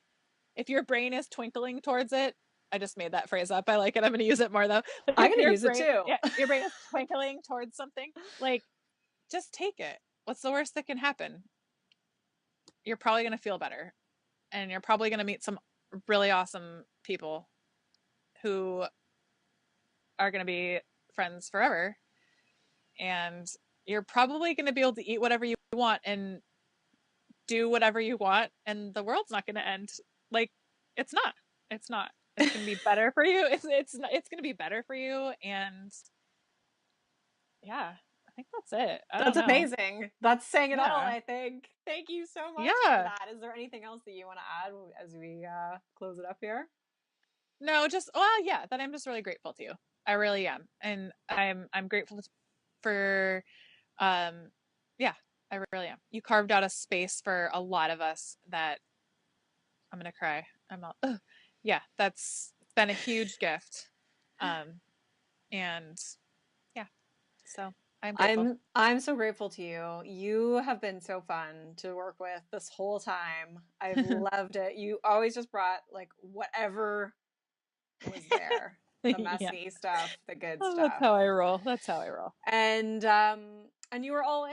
Speaker 2: if your brain is twinkling towards it, I just made that phrase up. I like it. I'm going to use it more though. Like,
Speaker 1: I'm going to use it too.
Speaker 2: Yeah, your brain is twinkling towards something. Like, just take it. What's the worst that can happen? You're probably going to feel better, and you're probably going to meet some really awesome people who are going to be friends forever. And you're probably going to be able to eat whatever you want and do whatever you want, and the world's not going to end. Like, it's not. It's going to be better for you. It's going to be better for you. And yeah, think that's it. I
Speaker 1: That's
Speaker 2: don't know.
Speaker 1: amazing. That's saying it all,
Speaker 2: Yeah.
Speaker 1: I think. Thank you so much for
Speaker 2: Yeah.
Speaker 1: that. Is there anything else that you want to add as we close it up here?
Speaker 2: No, just, well, yeah, that I'm just really grateful to you. I really am. And I'm grateful for, um, yeah, I really am. You carved out a space for a lot of us that I'm going to cry. I'm not, ugh. Yeah, that's been a huge gift. And yeah, so I'm grateful.
Speaker 1: I'm so grateful to you. You have been so fun to work with this whole time. I've loved it. You always just brought like whatever was there. The
Speaker 2: Yeah.
Speaker 1: messy stuff, the good
Speaker 2: Oh, that's
Speaker 1: stuff.
Speaker 2: how I roll. That's how I roll.
Speaker 1: And you were all in.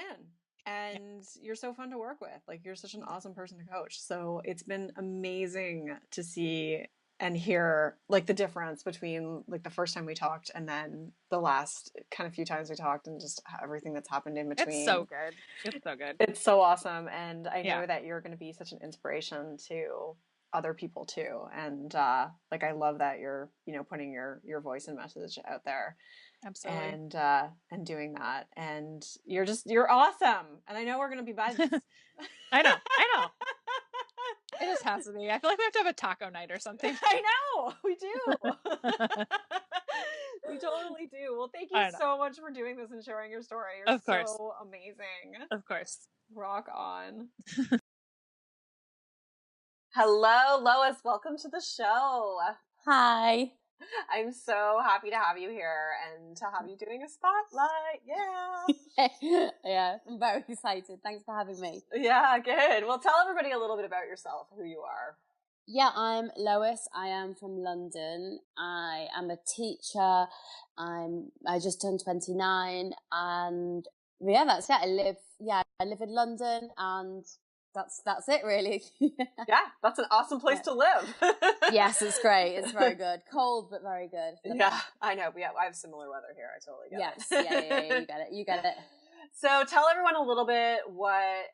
Speaker 2: Yeah.
Speaker 1: And you're so fun to work with. Like you're such an awesome person to coach. So it's been amazing to see and hear like the difference between like the first time we talked and then the last kind of few times we talked and just everything that's happened in
Speaker 2: It's so
Speaker 1: between.
Speaker 2: good. It's so good.
Speaker 1: It's so awesome. And I
Speaker 2: Yeah,
Speaker 1: know that you're going to be such an inspiration to other people too. And like I love that you're, you know, putting your voice and message out there
Speaker 2: absolutely.
Speaker 1: and doing that. And you're awesome. And I know we're gonna be buds.
Speaker 2: I know. I know. It just has to be. I feel like we have to have a taco night or something.
Speaker 1: I know we do. We totally do. Well, thank you
Speaker 2: I know.
Speaker 1: so much for doing this and sharing your story. You're
Speaker 2: Of course.
Speaker 1: so amazing.
Speaker 2: Of course.
Speaker 1: Rock on. Hello, Lois. Welcome to the show.
Speaker 3: Hi.
Speaker 1: I'm so happy to have you here and to have you doing a spotlight. Yeah.
Speaker 3: Yeah, I'm very excited. Thanks for having me.
Speaker 1: Yeah, good. Well, tell everybody a little bit about yourself, who you are.
Speaker 3: Yeah, I'm Lois. I am from London. I am a teacher. I just turned 29 and yeah, that's it. I live in London and that's it really.
Speaker 1: Yeah, that's an awesome place to live.
Speaker 3: Yes, it's great. It's very good. Cold but very good.
Speaker 1: Yeah, I know. Yeah, I have similar weather here. I totally get it.
Speaker 3: Yeah, you get it. You get it.
Speaker 1: So tell everyone a little bit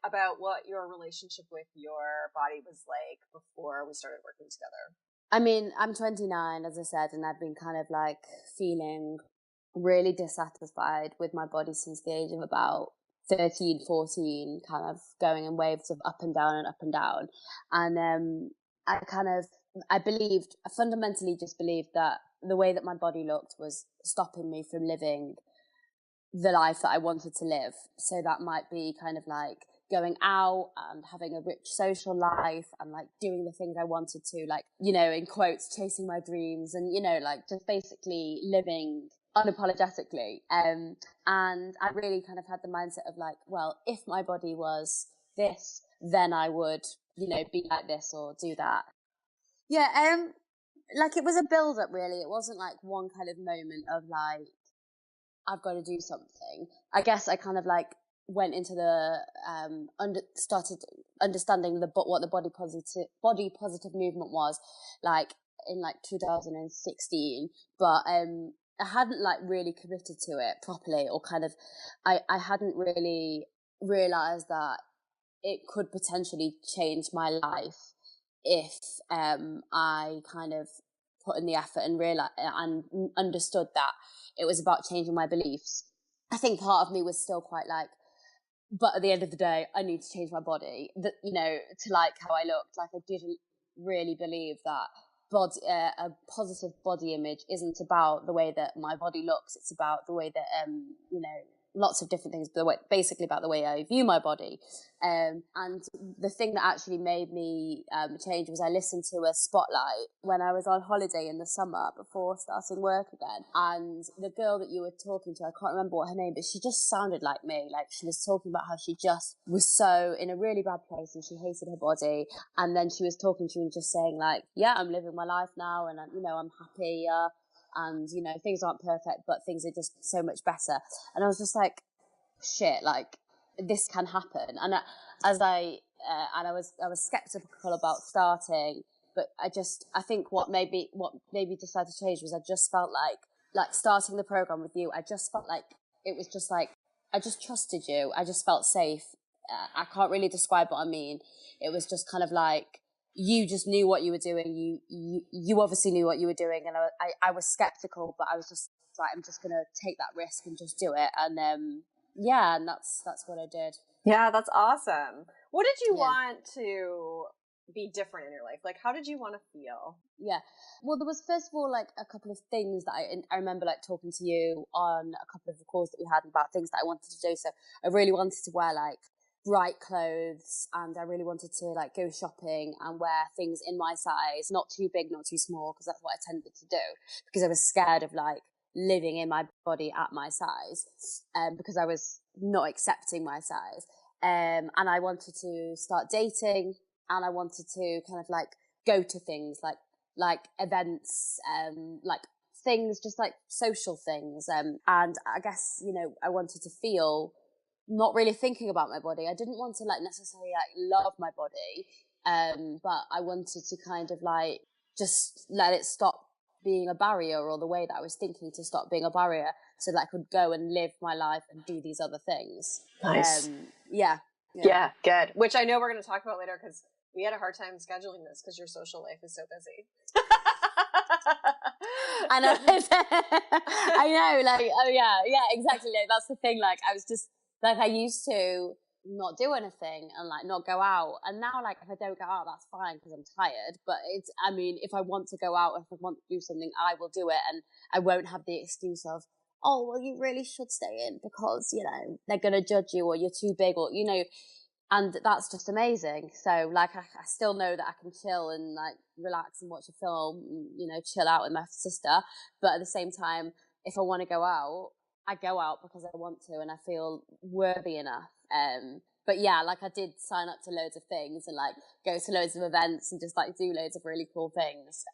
Speaker 1: about what your relationship with your body was like before we started working together.
Speaker 3: I mean, I'm 29, as I said, and I've been kind of like feeling really dissatisfied with my body since the age of about 13, 14, kind of going in waves of up and down and up and down. And I fundamentally just believed that the way that my body looked was stopping me from living the life that I wanted to live. So that might be kind of like going out and having a rich social life and like doing the things I wanted to, like, you know, in quotes, chasing my dreams and, you know, like just basically living unapologetically. And I really kind of had the mindset of like, well, if my body was this, then I would, you know, be like this or do that. Yeah. Like it was a build up really. It wasn't like one kind of moment of like, I've got to do something. I guess I kind of like went into the started understanding what the body positive movement was like in like 2016, but I hadn't like really committed to it properly, or kind of I hadn't really realized that it could potentially change my life if I kind of put in the effort and realized and understood that it was about changing my beliefs. I think part of me was still quite like, but at the end of the day, I need to change my body, that, you know, to like how I looked. Like I didn't really believe that a positive body image isn't about the way that my body looks. It's about the way that, you know, lots of different things, but basically about the way I view my body. And the thing that actually made me change was I listened to a spotlight when I was on holiday in the summer before starting work again. And the girl that you were talking to, I can't remember what her name, but she just sounded like me. Like she was talking about how she just was so in a really bad place and she hated her body. And then she was talking to you and just saying like, yeah, I'm living my life now and, you know, I'm happy. And, you know, things aren't perfect, but things are just so much better. And I was just like, shit, like this can happen. And I was skeptical about starting, but I think what made me decide to change was I just felt like starting the program with you. I just felt like it was just like, I just trusted you. I just felt safe. I can't really describe what I mean. It was just kind of like, you just knew what you were doing. You obviously knew what you were doing. And I was skeptical, but I was just like, I'm just going to take that risk and just do it. And, yeah, and that's what I did.
Speaker 1: Yeah, that's awesome. What did you
Speaker 3: Yeah.
Speaker 1: want to be different in your life? Like, how did you want to feel?
Speaker 3: Yeah. Well, there was first of all like a couple of things that I remember like talking to you on a couple of the calls that we had about things that I wanted to do. So I really wanted to wear like bright clothes, and I really wanted to like go shopping and wear things in my size, not too big, not too small, because that's what I tended to do, because I was scared of like living in my body at my size, because I was not accepting my size. And I wanted to start dating, and I wanted to kind of like go to things like events, like things, just like social things. And I guess, you know, I wanted to feel not really thinking about my body. I didn't want to like necessarily like love my body, but I wanted to kind of like just let it stop being a barrier, or the way that I was thinking to stop being a barrier, so that I could go and live my life and do these other things.
Speaker 1: Nice.
Speaker 3: Yeah,
Speaker 1: good. Which I know we're going to talk about later, because we had a hard time scheduling this because your social life is so busy.
Speaker 3: I know. I know, like, oh yeah, exactly. Like, that's the thing. Like, I was just like, I used to not do anything and like not go out, and now like if I don't go out, that's fine because I'm tired. But it's, I mean, if I want to go out, if I want to do something, I will do it, and I won't have the excuse of, oh well, you really should stay in because, you know, they're gonna judge you, or you're too big, or, you know. And that's just amazing. So like I still know that I can chill and like relax and watch a film, you know, chill out with my sister. But at the same time, if I want to go out, I go out because I want to and I feel worthy enough. But yeah, like I did sign up to loads of things and like go to loads of events and just like do loads of really cool things.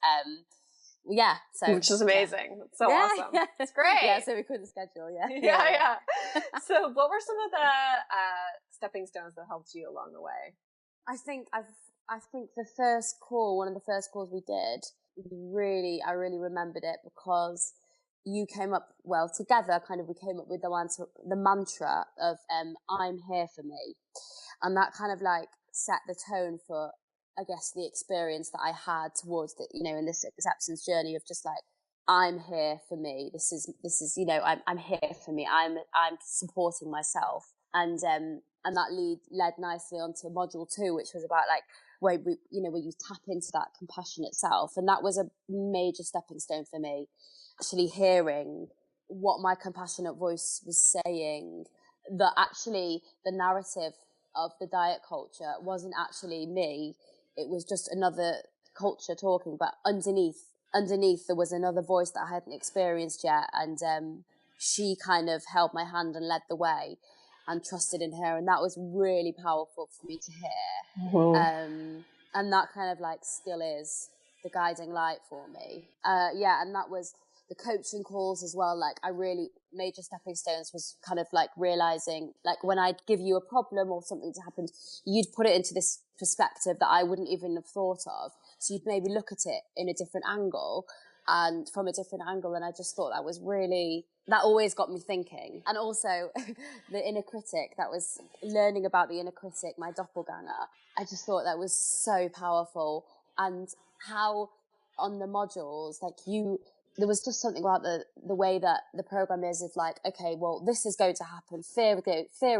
Speaker 3: Yeah, so
Speaker 1: which is amazing. It's so
Speaker 3: yeah,
Speaker 1: awesome.
Speaker 3: yeah.
Speaker 1: It's great.
Speaker 3: Yeah, so we couldn't schedule.
Speaker 1: Yeah. So, what were some of the stepping stones that helped you along the way?
Speaker 3: I think the first call, one of the first calls we did, I really remembered it because you came up, well, together, kind of, we came up with the mantra of I'm here for me, and that kind of like set the tone for, I guess, the experience that I had towards the, you know, in this acceptance journey of just like, I'm here for me. This is, you know, I'm here for me. I'm supporting myself. And that led nicely onto module 2, which was about like, where you tap into that compassionate self. And that was a major stepping stone for me, actually hearing what my compassionate voice was saying, that actually the narrative of the diet culture wasn't actually me. It was just another culture talking, but underneath there was another voice that I hadn't experienced yet, and she kind of held my hand and led the way, and trusted in her, and that was really powerful for me to hear.
Speaker 1: Mm-hmm.
Speaker 3: And that kind of like still is the guiding light for me. And that was the coaching calls as well. Like, I really, major stepping stones was kind of like realizing, like, when I'd give you a problem or something that happened, you'd put it into this perspective that I wouldn't even have thought of. So you'd maybe look at it in a different angle, and from a different angle. And I just thought that always got me thinking. And also the inner critic, that was learning about the inner critic, my doppelganger. I just thought that was so powerful. And how on the modules, like there was just something about the way that the program is like, okay, well, this is going to happen. Fear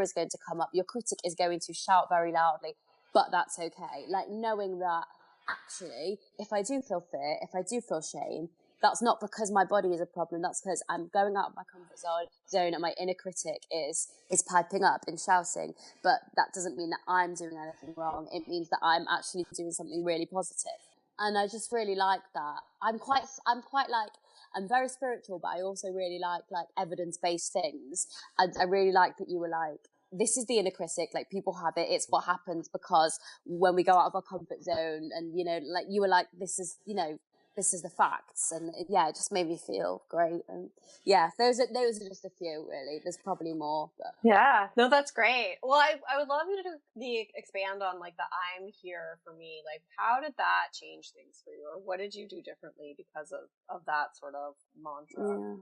Speaker 3: is going to come up. Your critic is going to shout very loudly, but that's okay. Like, knowing that actually, if I do feel fear, if I do feel shame, that's not because my body is a problem. That's because I'm going out of my comfort zone and my inner critic is piping up and shouting. But that doesn't mean that I'm doing anything wrong. It means that I'm actually doing something really positive. And I just really like that. I'm very spiritual, but I also really like evidence-based things. And I really like that you were like, this is the inner critic, like, people have it. It's what happens because when we go out of our comfort zone, and, you know, like, you were like, this is the facts. And it just made me feel great. And yeah, those are just a few, really. There's probably more, but
Speaker 1: yeah, no, that's great. Well, I would love you to expand on like the I'm here for me. Like, how did that change things for you, or what did you do differently because of that sort of mantra?
Speaker 3: yeah.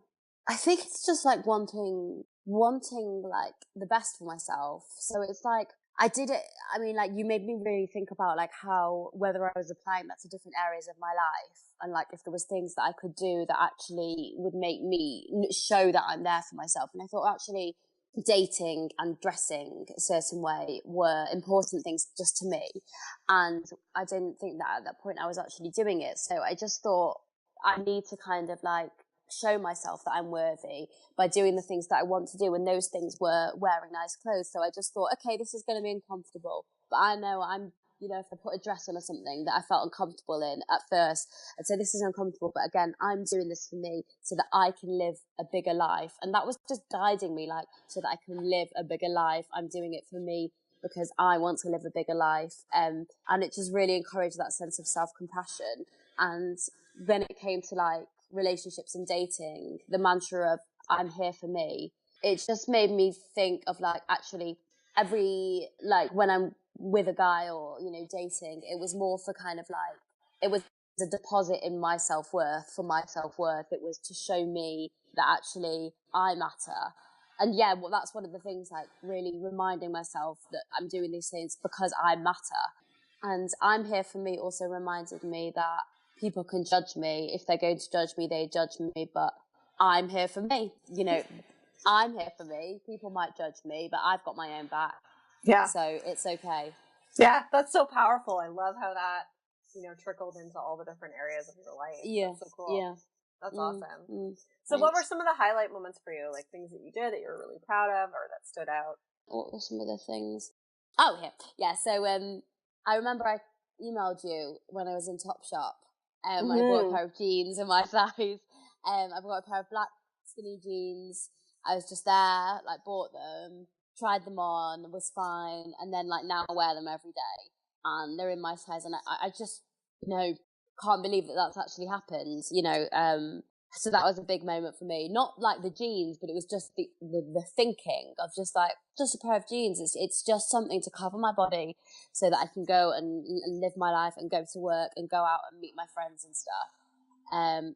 Speaker 3: I think it's just like wanting like the best for myself. So it's like, I did it. I mean, like, you made me really think about like whether I was applying that to different areas of my life, and like if there was things that I could do that actually would make me show that I'm there for myself. And I thought, actually, dating and dressing a certain way were important things just to me. And I didn't think that at that point I was actually doing it. So I just thought I need to kind of like show myself that I'm worthy by doing the things that I want to do. And those things were wearing nice clothes. So I just thought, okay, this is going to be uncomfortable, but I know I'm, you know, if I put a dress on or something that I felt uncomfortable in at first, I'd say this is uncomfortable, but again, I'm doing this for me so that I can live a bigger life. And that was just guiding me, like, so that I can live a bigger life. I'm doing it for me because I want to live a bigger life. And it just really encouraged that sense of self-compassion. And when it came to like relationships and dating, the mantra of I'm here for me, it just made me think of like, actually, every, like when I'm with a guy or, you know, dating, it was more for kind of like, it was a deposit in my self-worth, for my self-worth. It was to show me that actually I matter. And yeah, well, that's one of the things, like really reminding myself that I'm doing these things because I matter. And I'm here for me also reminded me that people can judge me. If they're going to judge me, they judge me, but I'm here for me. You know, I'm here for me. People might judge me, but I've got my own back.
Speaker 1: Yeah.
Speaker 3: So it's okay.
Speaker 1: Yeah, that's so powerful. I love how that, you know, trickled into all the different areas of your life.
Speaker 3: Yeah.
Speaker 1: That's so cool.
Speaker 3: Yeah.
Speaker 1: That's awesome. So
Speaker 3: Thanks.
Speaker 1: what were some of the highlight moments for you? Like things that you did that you were really proud of or that stood out?
Speaker 3: What were some of the things? Oh, yeah. So I remember I emailed you when I was in Topshop. I bought a pair of jeans in my size. I bought a pair of black skinny jeans. I was just there, like bought them, tried them on, was fine, and then like now I wear them every day, and they're in my size, and I just, you know, can't believe that that's actually happened. You know, so that was a big moment for me. Not like the jeans, but it was just the thinking of just like, just a pair of jeans. It's just something to cover my body so that I can go and live my life and go to work and go out and meet my friends and stuff.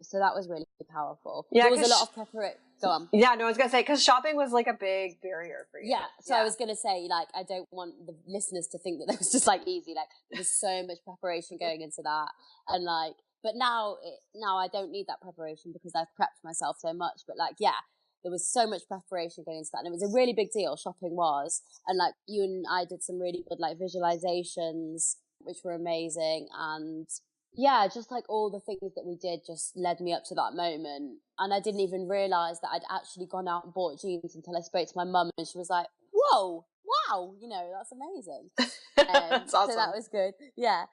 Speaker 3: So that was really powerful.
Speaker 1: Yeah,
Speaker 3: there was a lot of preparation. Go on.
Speaker 1: Yeah, no, I was going to say, because shopping was like a big barrier for you.
Speaker 3: Yeah, so I was going to say, like, I don't want the listeners to think that that was just like easy. Like, there was so much preparation going into that. And like, but now I don't need that preparation because I've prepped myself so much. But like, yeah, there was so much preparation going into that. And it was a really big deal, shopping was. And like, you and I did some really good like visualizations, which were amazing. And yeah, just like all the things that we did just led me up to that moment. And I didn't even realise that I'd actually gone out and bought jeans until I spoke to my mum and she was like, whoa, wow, you know, that's amazing.
Speaker 1: That's awesome.
Speaker 3: So that was good. Yeah.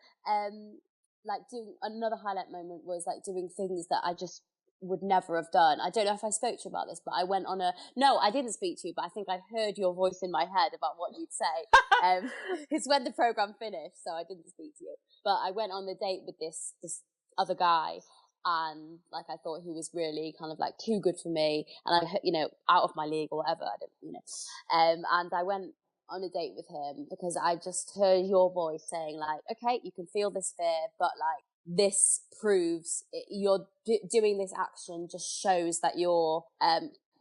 Speaker 3: Like doing another highlight moment was like doing things that I just would never have done. I don't know if I spoke to you about this, but I went on no, I didn't speak to you, but I think I heard your voice in my head about what you'd say. It's when the program finished, so I didn't speak to you. But I went on a date with this other guy, and like I thought he was really kind of like too good for me, and I, you know, out of my league or whatever. I don't, you know. And I went on a date with him because I just heard your voice saying like, okay, you can feel this fear, but like this proves you're doing this action just shows that you're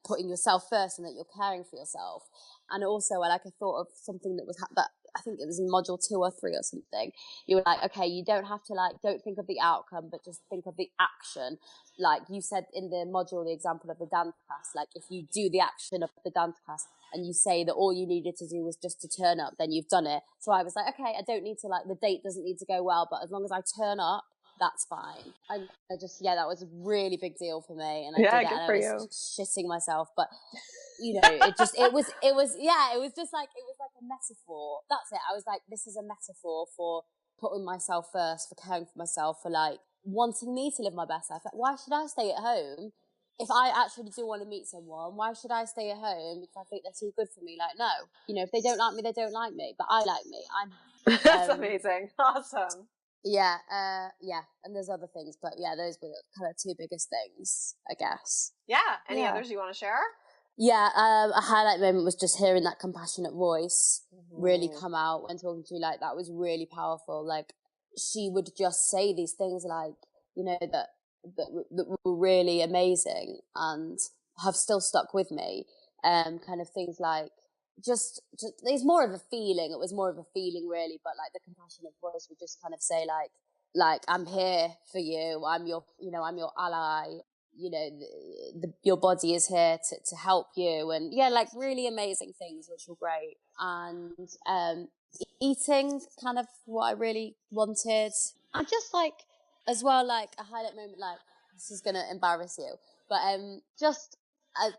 Speaker 3: putting yourself first and that you're caring for yourself. And also, like I thought of something that was that I think it was in module 2 or 3 or something. You were like, okay, you don't have to like, don't think of the outcome, but just think of the action. Like you said in the module, the example of the dance class, like if you do the action of the dance class and you say that all you needed to do was just to turn up, then you've done it. So I was like, okay, I don't need to like, the date doesn't need to go well, but as long as I turn up, that's fine. And I just, yeah, that was a really big deal for me. And I did it and I was shitting myself, but you know, it was just like a metaphor. That's it. I was like, this is a metaphor for putting myself first, for caring for myself, for like wanting me to live my best life. Like, why should I stay at home if I actually do want to meet someone? Why should I stay at home if I think they're too good for me? Like, no, you know, if they don't like me, they don't like me, but I like me.
Speaker 1: That's amazing. Awesome.
Speaker 3: Yeah, and there's other things, but yeah, those were kind of 2 biggest things, I guess.
Speaker 1: Yeah, any others you want to share?
Speaker 3: Yeah, a highlight moment was just hearing that compassionate voice really come out when talking to you. Like, that was really powerful. Like, she would just say these things like, you know, that were really amazing and have still stuck with me. Kind of things like, just it's more of a feeling. It was more of a feeling really, but like the compassionate voice would just kind of say like I'm here for you. I'm your ally. you know, your body is here to help you, and yeah, like really amazing things which were great. And eating, kind of what I really wanted. And just like, as well, like a highlight moment, like, this is gonna embarrass you, but just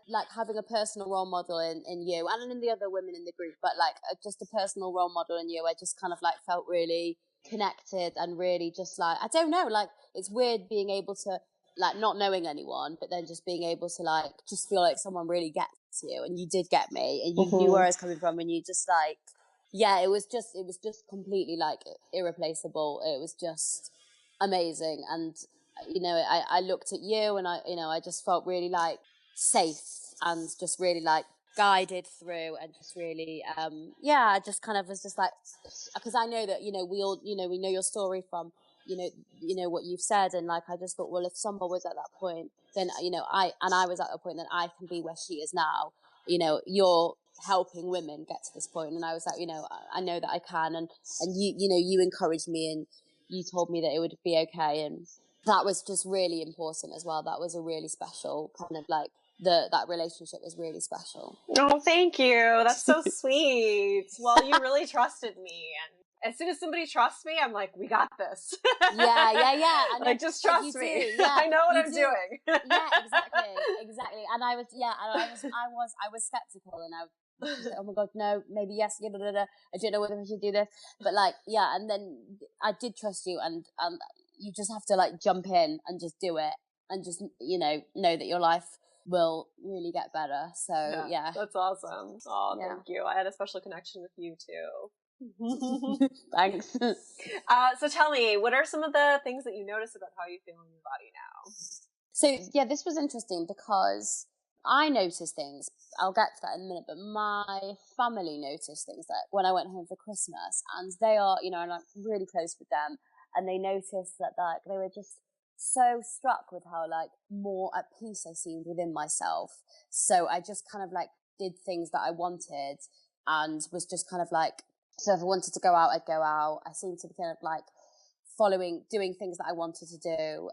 Speaker 3: like having a personal role model in you and in the other women in the group, but like just a personal role model in you. I just kind of like felt really connected and really just like, I don't know, like it's weird being able to, like, not knowing anyone, but then just being able to like just feel like someone really gets you, and you did get me, and you knew where I was coming from, and you just like, yeah, it was just completely like irreplaceable. It was just amazing. And you know, I looked at you, and I just felt really like safe, and just really like guided through, and just really yeah, I just kind of was just like, because I know that, you know, we all, you know, we know your story from, you know what you've said, and like I just thought, well, if someone was at that point, then, you know, I was at that point, then I can be where she is now. You know, you're helping women get to this point, and I was like, you know, I know that I can, and you know, you encouraged me, and you told me that it would be okay, and that was just really important as well. That was a really special kind of like, that relationship was really special.
Speaker 1: Oh, thank you. That's so sweet. Well, you really trusted me, and as soon as somebody trusts me, I'm like, we got this.
Speaker 3: Yeah.
Speaker 1: Like, just trust me. Yeah, I know what I'm doing.
Speaker 3: Yeah, exactly. And I was skeptical, and I was like, oh my God, no, maybe yes, yeah, I don't know whether I should do this, but like, yeah. And then I did trust you, and you just have to like jump in and just do it, and just, you know that your life will really get better. So yeah.
Speaker 1: That's awesome. Oh,
Speaker 3: Yeah.
Speaker 1: thank you. I had a special connection with you too.
Speaker 3: Thanks.
Speaker 1: So tell me, what are some of the things that you notice about how you feel in your body now?
Speaker 3: So yeah, this was interesting because I noticed things. I'll get to that in a minute, but my family noticed things that when I went home for Christmas, and they are, you know, and I'm really close with them, and they noticed that like they were just so struck with how like more at peace I seemed within myself. So I just kind of like did things that I wanted, and was just kind of like, so if I wanted to go out, I'd go out. I seemed to be kind of like doing things that I wanted to do,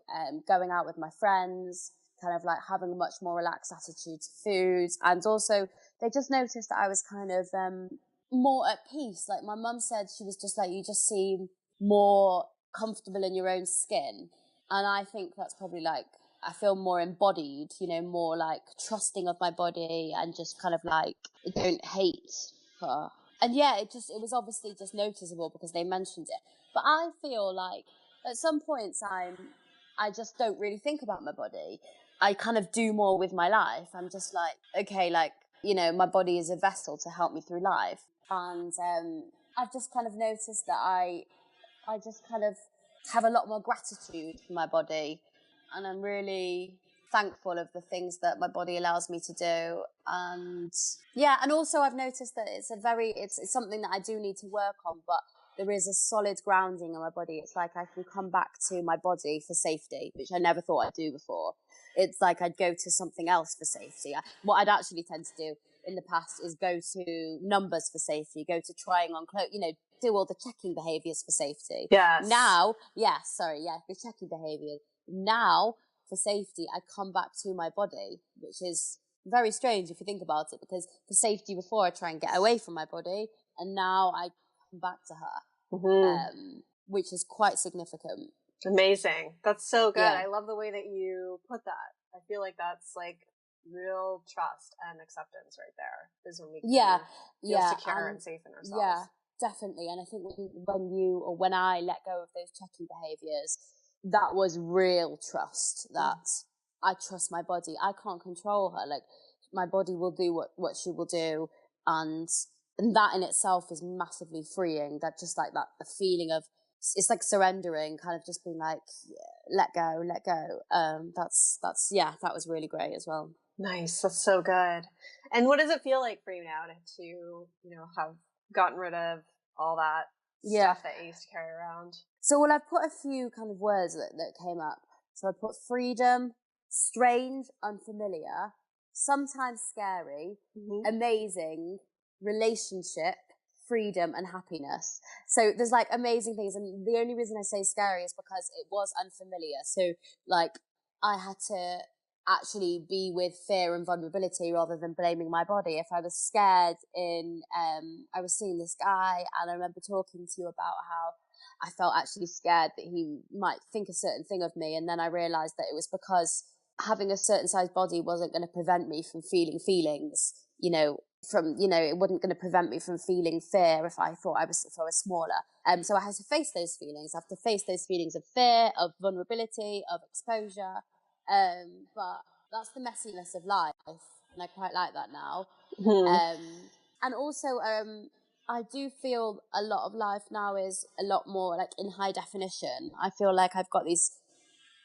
Speaker 3: going out with my friends, kind of like having a much more relaxed attitude to food. And also they just noticed that I was kind of more at peace. Like my mum said, she was just like, you just seem more comfortable in your own skin. And I think that's probably like, I feel more embodied, you know, more like trusting of my body, and just kind of like don't hate her. And yeah, it was obviously just noticeable because they mentioned it. But I feel like at some points I just don't really think about my body. I kind of do more with my life. I'm just like, okay, like, you know, my body is a vessel to help me through life. And I've just kind of noticed that I just kind of have a lot more gratitude for my body. And I'm really thankful of the things that my body allows me to do. And yeah, and also I've noticed that it's something that I do need to work on, but there is a solid grounding in my body. It's like I can come back to my body for safety, which I never thought I'd do before. It's like I'd go to something else for safety. What I'd actually tend to do in the past is go to numbers for safety, go to trying on clothes, you know, do all the checking behaviours for safety.
Speaker 1: Yes.
Speaker 3: Now, the checking behaviours. Now, for safety, I come back to my body, which is very strange if you think about it, because for safety before I try and get away from my body, and now I come back to her, which is quite significant.
Speaker 1: Amazing. That's so good.
Speaker 3: Yeah.
Speaker 1: I love the way that you put that. I feel like that's like real trust and acceptance right there, is when we can feel secure and safe in ourselves.
Speaker 3: Yeah, definitely. And I think when I let go of those checking behaviours, that was real trust, that I trust my body. I can't control her. Like, my body will do what she will do. And that in itself is massively freeing. That just like that, the feeling of, it's like surrendering, kind of just being like, let go. That was really great as well.
Speaker 1: Nice. That's so good. And what does it feel like for you now to, you know, have gotten rid of all that stuff that you used to carry around?
Speaker 3: So, well, I've put a few kind of words that came up. So I put freedom, strange, unfamiliar, sometimes scary, amazing, relationship, freedom, and happiness. So there's like amazing things. And the only reason I say scary is because it was unfamiliar. So like I had to actually be with fear and vulnerability rather than blaming my body. If I was scared I was seeing this guy, and I remember talking to you about how I felt actually scared that he might think a certain thing of me. And then I realized that it was because having a certain size body wasn't going to prevent me from feeling feelings, it wasn't going to prevent me from feeling fear if I was smaller. So I had to face those feelings. I have to face those feelings of fear, of vulnerability, of exposure. But that's the messiness of life, and I quite like that now. And also, I do feel a lot of life now is a lot more like in high definition. I feel like I've got these,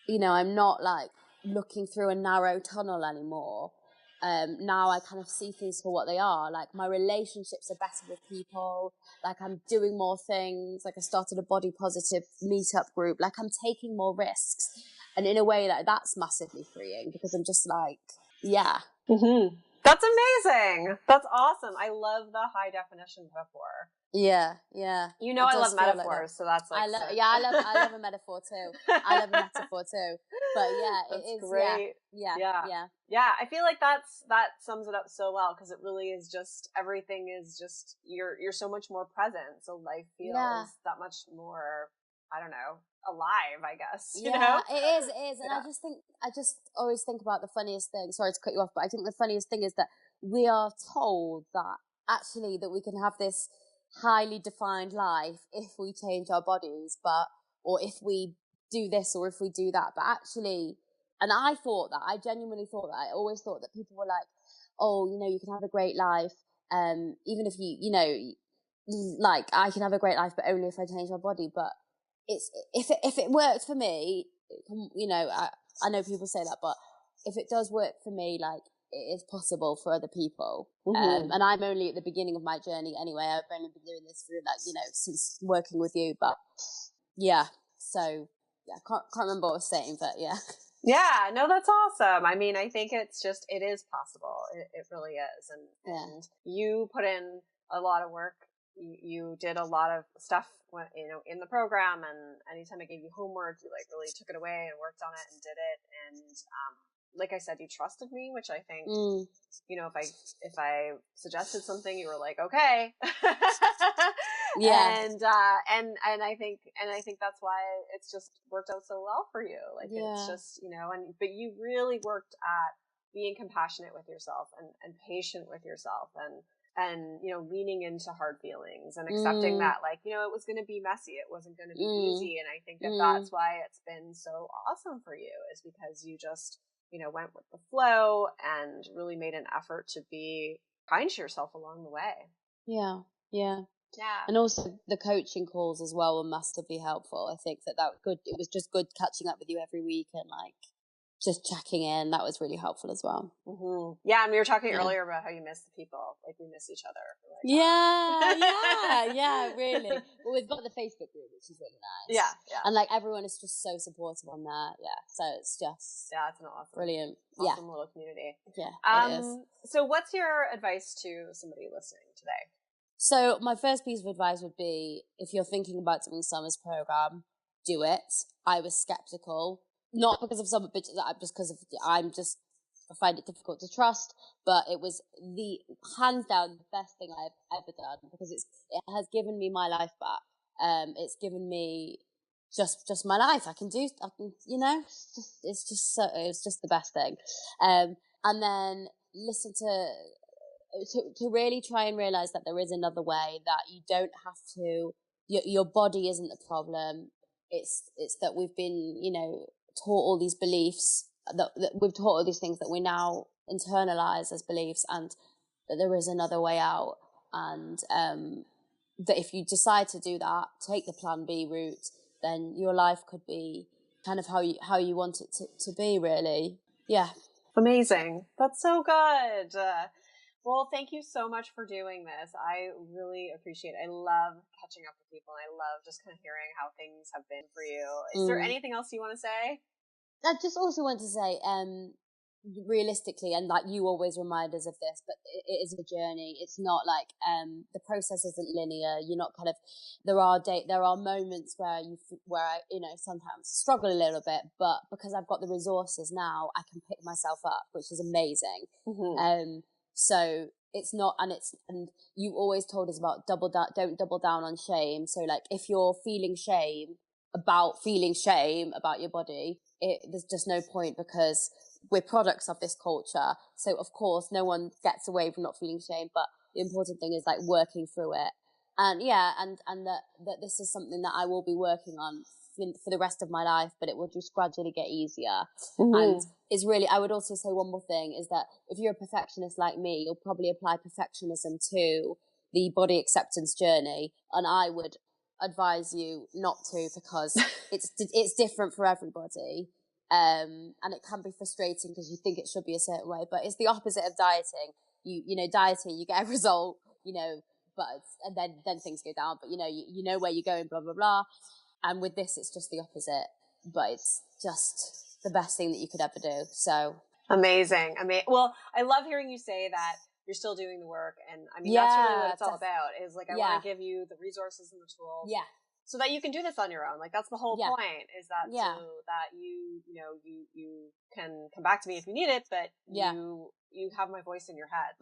Speaker 3: I'm not like looking through a narrow tunnel anymore. Now I kind of see things for what they are. Like my relationships are better with people. Like I'm doing more things. Like I started a body positive meetup group. Like I'm taking more risks. And in a way that's massively freeing, because I'm just like, yeah.
Speaker 1: That's amazing. That's awesome. I love the high definition metaphor.
Speaker 3: Yeah.
Speaker 1: I love metaphors, like so that's like
Speaker 3: I love a metaphor too. I love a metaphor too. But yeah,
Speaker 1: that's
Speaker 3: it is
Speaker 1: great. Yeah. I feel like that sums it up so well, because it really is just everything is just you're so much more present, so life feels that much more, I don't know, alive, I guess. You know?
Speaker 3: It is. And I just always think about the funniest thing. Sorry to cut you off, but I think the funniest thing is that we are told that actually that we can have this highly defined life if we change our bodies, or if we do this or if we do that. But actually, and I genuinely thought that, I always thought that people were like, oh, you can have a great life, even if like I can have a great life, but only if I change my body. But if it worked for me, I know people say that, but if it does work for me, like it is possible for other people. And I'm only at the beginning of my journey anyway. I've only been doing this for since working with you. But yeah, so yeah, can't remember what I was saying, but yeah.
Speaker 1: Yeah, no, that's awesome. I mean, I think it is possible. It really is. And you put in a lot of work. You did a lot of stuff in the program, and anytime I gave you homework, you like really took it away and worked on it and did it. And like I said, you trusted me, which I think if I suggested something, you were like, okay.
Speaker 3: Yeah.
Speaker 1: And I think that's why it's just worked out so well for you. Like it's just, but you really worked at being compassionate with yourself and patient with yourself, and leaning into hard feelings and accepting that, like, it was going to be messy. It wasn't going to be easy. And I think that's why it's been so awesome for you, is because you just, went with the flow and really made an effort to be kind to yourself along the way.
Speaker 3: Yeah.
Speaker 1: Yeah.
Speaker 3: And also the coaching calls as well were massively helpful. I think that was good. It was just good catching up with you every week and like just checking in. That was really helpful as well.
Speaker 1: Yeah, and we were talking earlier about how you miss the people. Like, we miss each other. Like,
Speaker 3: yeah, really. Well, we've got the Facebook group, which is really nice.
Speaker 1: Yeah.
Speaker 3: And like everyone is just so supportive on that. Yeah, so it's just
Speaker 1: it's an awesome,
Speaker 3: brilliant,
Speaker 1: awesome little community.
Speaker 3: Yeah, it is.
Speaker 1: So, what's your advice to somebody listening today?
Speaker 3: So my first piece of advice would be, if you're thinking about doing Summer's program, do it. I was skeptical, not because of Summer, but just because I find it difficult to trust, but it was the hands down the best thing I've ever done, because it has given me my life back. It's given me just my life. It's just the best thing. And then listen to really try and realize that there is another way, that you don't have to, your body isn't the problem. It's that we've been, taught all these beliefs, that we've taught all these things that we now internalize as beliefs, and that there is another way out. And that if you decide to do that, take the plan B route, then your life could be kind of how you want it to be, really. Yeah.
Speaker 1: Amazing. That's so good. Well, thank you so much for doing this. I really appreciate it. I love catching up with people, and I love just kind of hearing how things have been for you. Is there anything else you want to say?
Speaker 3: I just also want to say, realistically, and like you always remind us of this, but it is a journey. It's not like the process isn't linear. You're not kind of there are moments where I sometimes struggle a little bit, but because I've got the resources now, I can pick myself up, which is amazing. So it's not, and you always told us about don't double down on shame. So like if you're feeling shame about your body, there's just no point, because we're products of this culture. So of course no one gets away from not feeling shame, but the important thing is like working through it. And and that this is something that I will be working on for the rest of my life, but it will just gradually get easier. And is really, I would also say one more thing is that if you're a perfectionist like me, you'll probably apply perfectionism to the body acceptance journey, and I would advise you not to, because it's different for everybody. And it can be frustrating because you think it should be a certain way, but it's the opposite of dieting. Dieting, you get a result, and then things go down, but you know where you're going, blah, blah, blah. And with this, it's just the opposite, but it's just the best thing that you could ever do. So
Speaker 1: amazing. Well, I love hearing you say that you're still doing the work. And I mean, that's really what it's all about, is like, I want to give you the resources and the tools. Yeah. So that you can do this on your own. Like, that's the whole point, is that so that you can come back to me if you need it, but you have my voice in your head.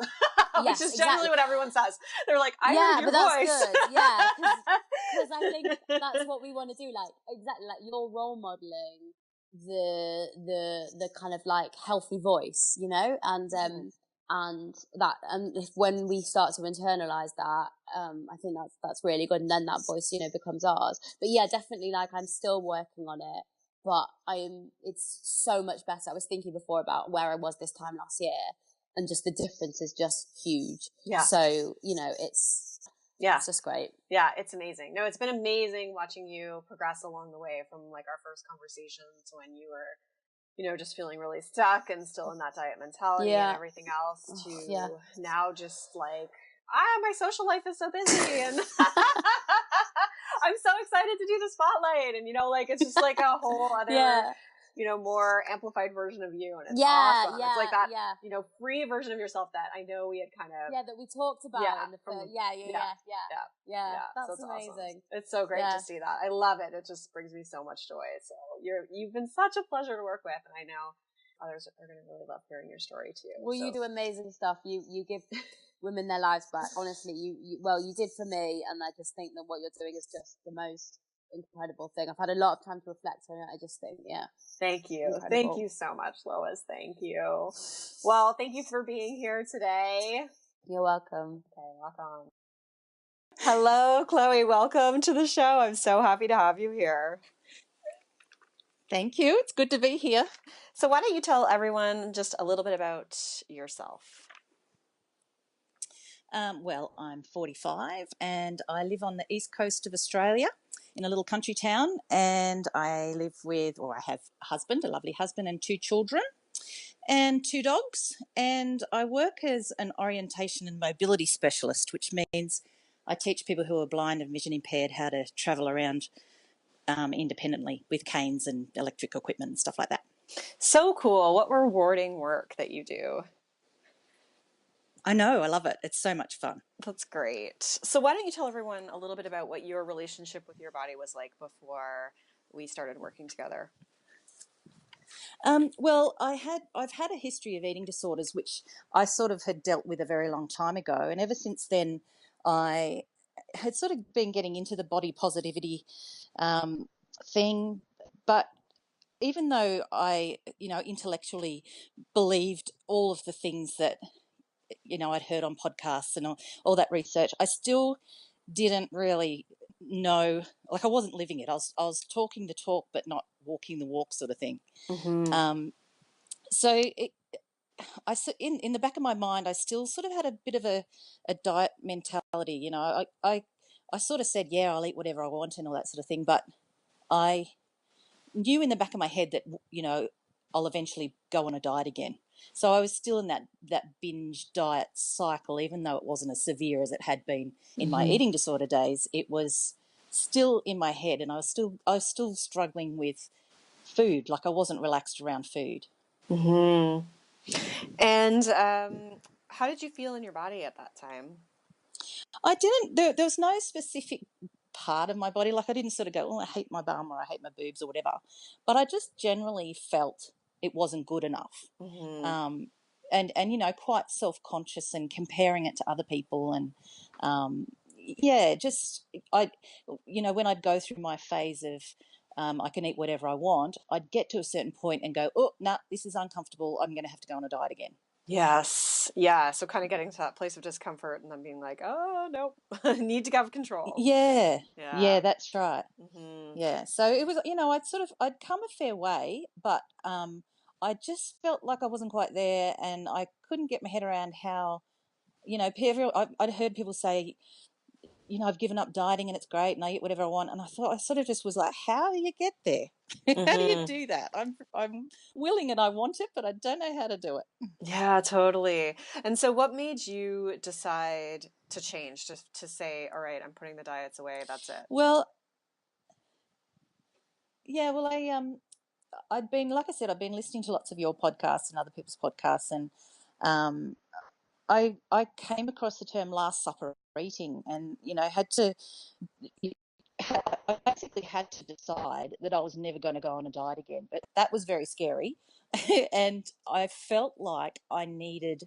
Speaker 1: Which is generally what everyone says. They're like, I heard your voice. That's good.
Speaker 3: Yeah, because I think that's what we want to do. Like, exactly, like you're role modeling the kind of like healthy voice, and if when we start to internalize that, I think that's really good, and then that voice becomes ours. But yeah, definitely, like I'm still working on it, but it's so much better. I was thinking before about where I was this time last year, and just the difference is just huge. Yeah. So it's just great.
Speaker 1: Yeah, it's amazing. No, it's been amazing watching you progress along the way, from like our first conversations when you were just feeling really stuck and still in that diet mentality and everything else, to now just like, my social life is so busy, and I'm so excited to do the spotlight, and it's just like a whole other more amplified version of you, and it's awesome. It's like that free version of yourself that I know we had kind of
Speaker 3: that we talked about in the first, that's amazing.
Speaker 1: Awesome. It's so great to see that. I love it. It just brings me so much joy. So you've been such a pleasure to work with, and I know others are going to really love hearing your story too.
Speaker 3: Well, you do amazing stuff. You give women their lives back. Honestly, you did for me, and I just think that what you're doing is just the most incredible thing. I've had a lot of time to reflect on it. I just think,
Speaker 1: thank you. Incredible. Thank you so much, Lois. Thank you. Well, thank you for being here today.
Speaker 3: You're welcome.
Speaker 1: Okay, rock on. Hello, Chloe. Welcome to the show. I'm so happy to have you here.
Speaker 4: Thank you. It's good to be here.
Speaker 1: So why don't you tell everyone just a little bit about yourself?
Speaker 4: Well, I'm 45 and I live on the east coast of Australia in a little country town, and I have a lovely husband and 2 children and 2 dogs, and I work as an orientation and mobility specialist, which means I teach people who are blind and vision impaired how to travel around independently with canes and electric equipment and stuff like that.
Speaker 1: So cool. What rewarding work that you do.
Speaker 4: I know. I love it. It's so much fun.
Speaker 1: That's great. So why don't you tell everyone a little bit about what your relationship with your body was like before we started working together?
Speaker 4: Well, I've had a history of eating disorders, which I sort of had dealt with a very long time ago. And ever since then, I had sort of been getting into the body positivity thing. But even though I, intellectually believed all of the things that, I'd heard on podcasts and all that research, I still didn't really know, like I wasn't living it. I was talking the talk, but not walking the walk, sort of thing. Mm-hmm. So in the back of my mind, I still sort of had a bit of a diet mentality. I sort of said, I'll eat whatever I want and all that sort of thing. But I knew in the back of my head that, I'll eventually go on a diet again. So I was still in that binge diet cycle, even though it wasn't as severe as it had been in my eating disorder days. It was still in my head, and I was still struggling with food. Like I wasn't relaxed around food.
Speaker 1: Mm-hmm. And how did you feel in your body at that time?
Speaker 4: I didn't, there was no specific part of my body. Like I didn't sort of go, oh, I hate my bum or I hate my boobs or whatever. But I just generally felt it wasn't good enough.
Speaker 1: Mm-hmm.
Speaker 4: And you know, quite self-conscious and comparing it to other people. And yeah, just you know, when I'd go through my phase of I can eat whatever I want, I'd get to a certain point and go, oh, no, this is uncomfortable. I'm going to have to go on a diet again.
Speaker 1: Yes. Yeah. So kind of getting to that place of discomfort and then being like, oh, nope, need to have control.
Speaker 4: Yeah.
Speaker 1: Yeah.
Speaker 4: Yeah, that's right.
Speaker 1: Mm-hmm.
Speaker 4: Yeah. So it was, you know, I'd come a fair way, but I just felt like I wasn't quite there, and I couldn't get my head around how, you know, I'd heard people say, you know, I've given up dieting and it's great and I eat whatever I want. And I thought, I sort of just was like, how do you get there? How do you
Speaker 1: Mm-hmm.
Speaker 4: do that? I'm willing and I want it, but I don't know how to do it.
Speaker 1: Yeah, totally. And so what made you decide to change, to say, all right, I'm putting the diets away, that's it?
Speaker 4: Well, yeah, well, I'd been, like I said, I've been listening to lots of your podcasts and other people's podcasts, and um, I came across the term Last Supper eating, and you know, I basically had to decide that I was never going to go on a diet again. But that was very scary, and I felt like I needed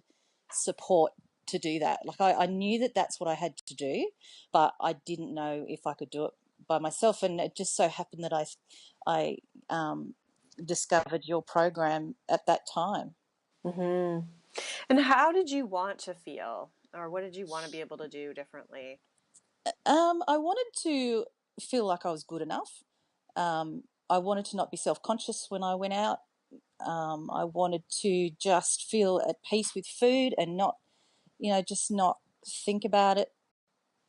Speaker 4: support to do that. Like I knew that that's what I had to do, but I didn't know if I could do it by myself. And it just so happened that I discovered your program at that time.
Speaker 1: Mm-hmm. And how did you want to feel, or what did you want to be able to do differently?
Speaker 4: I wanted to feel like I was good enough. I wanted to not be self-conscious when I went out. I wanted to just feel at peace with food and not, you know, just not think about it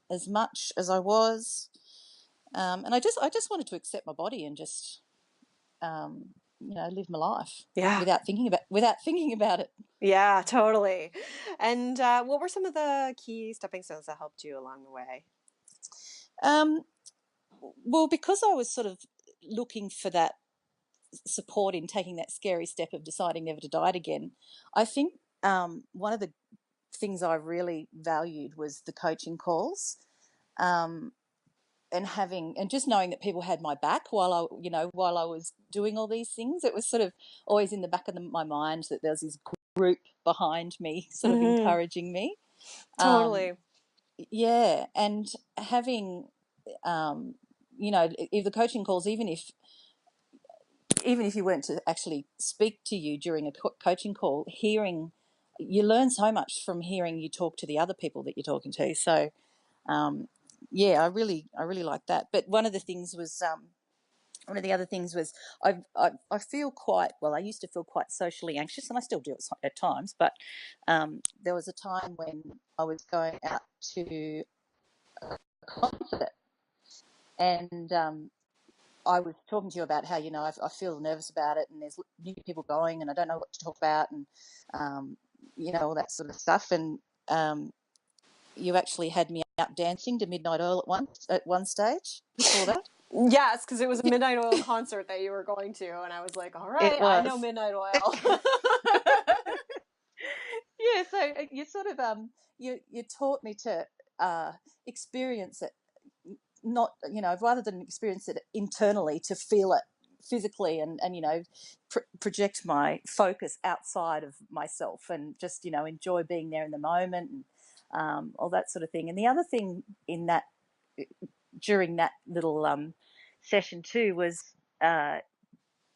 Speaker 4: as much as I was. And I just wanted to accept my body and just, you know, live my life
Speaker 1: Yeah.
Speaker 4: without thinking about it.
Speaker 1: Yeah, totally. And what were some of the key stepping stones that helped you along the way?
Speaker 4: Um, well, because I was sort of looking for that support in taking that scary step of deciding never to diet again, I think one of the things I really valued was the coaching calls, um, and just knowing that people had my back while I was doing all these things. It was sort of always in the back of my mind that there's this group behind me, sort of
Speaker 1: Mm-hmm.
Speaker 4: encouraging me. Um,
Speaker 1: Totally.
Speaker 4: yeah, and having, you know, if the coaching calls, even if you weren't to actually speak to you during a coaching call, you learn so much from hearing you talk to the other people that you're talking to. So, yeah, I really like that. But one of the other things was I feel quite well. I used to feel quite socially anxious, and I still do it at times. But there was a time when I was going out to a concert, and I was talking to you about how, you know, I feel nervous about it, and there's new people going, and I don't know what to talk about, and you know, all that sort of stuff. And you actually had me out dancing to Midnight Oil at one stage before that.
Speaker 1: Yes, because it was a Midnight Oil concert that you were going to, and I was like, all
Speaker 4: It
Speaker 1: right, I know
Speaker 4: was.
Speaker 1: Midnight Oil.
Speaker 4: Yeah, so you sort of you taught me to experience it, not, you know, rather than experience it internally, to feel it physically, and you know, project my focus outside of myself, and just, you know, enjoy being there in the moment, and all that sort of thing. And the other thing in that, during that little session too, was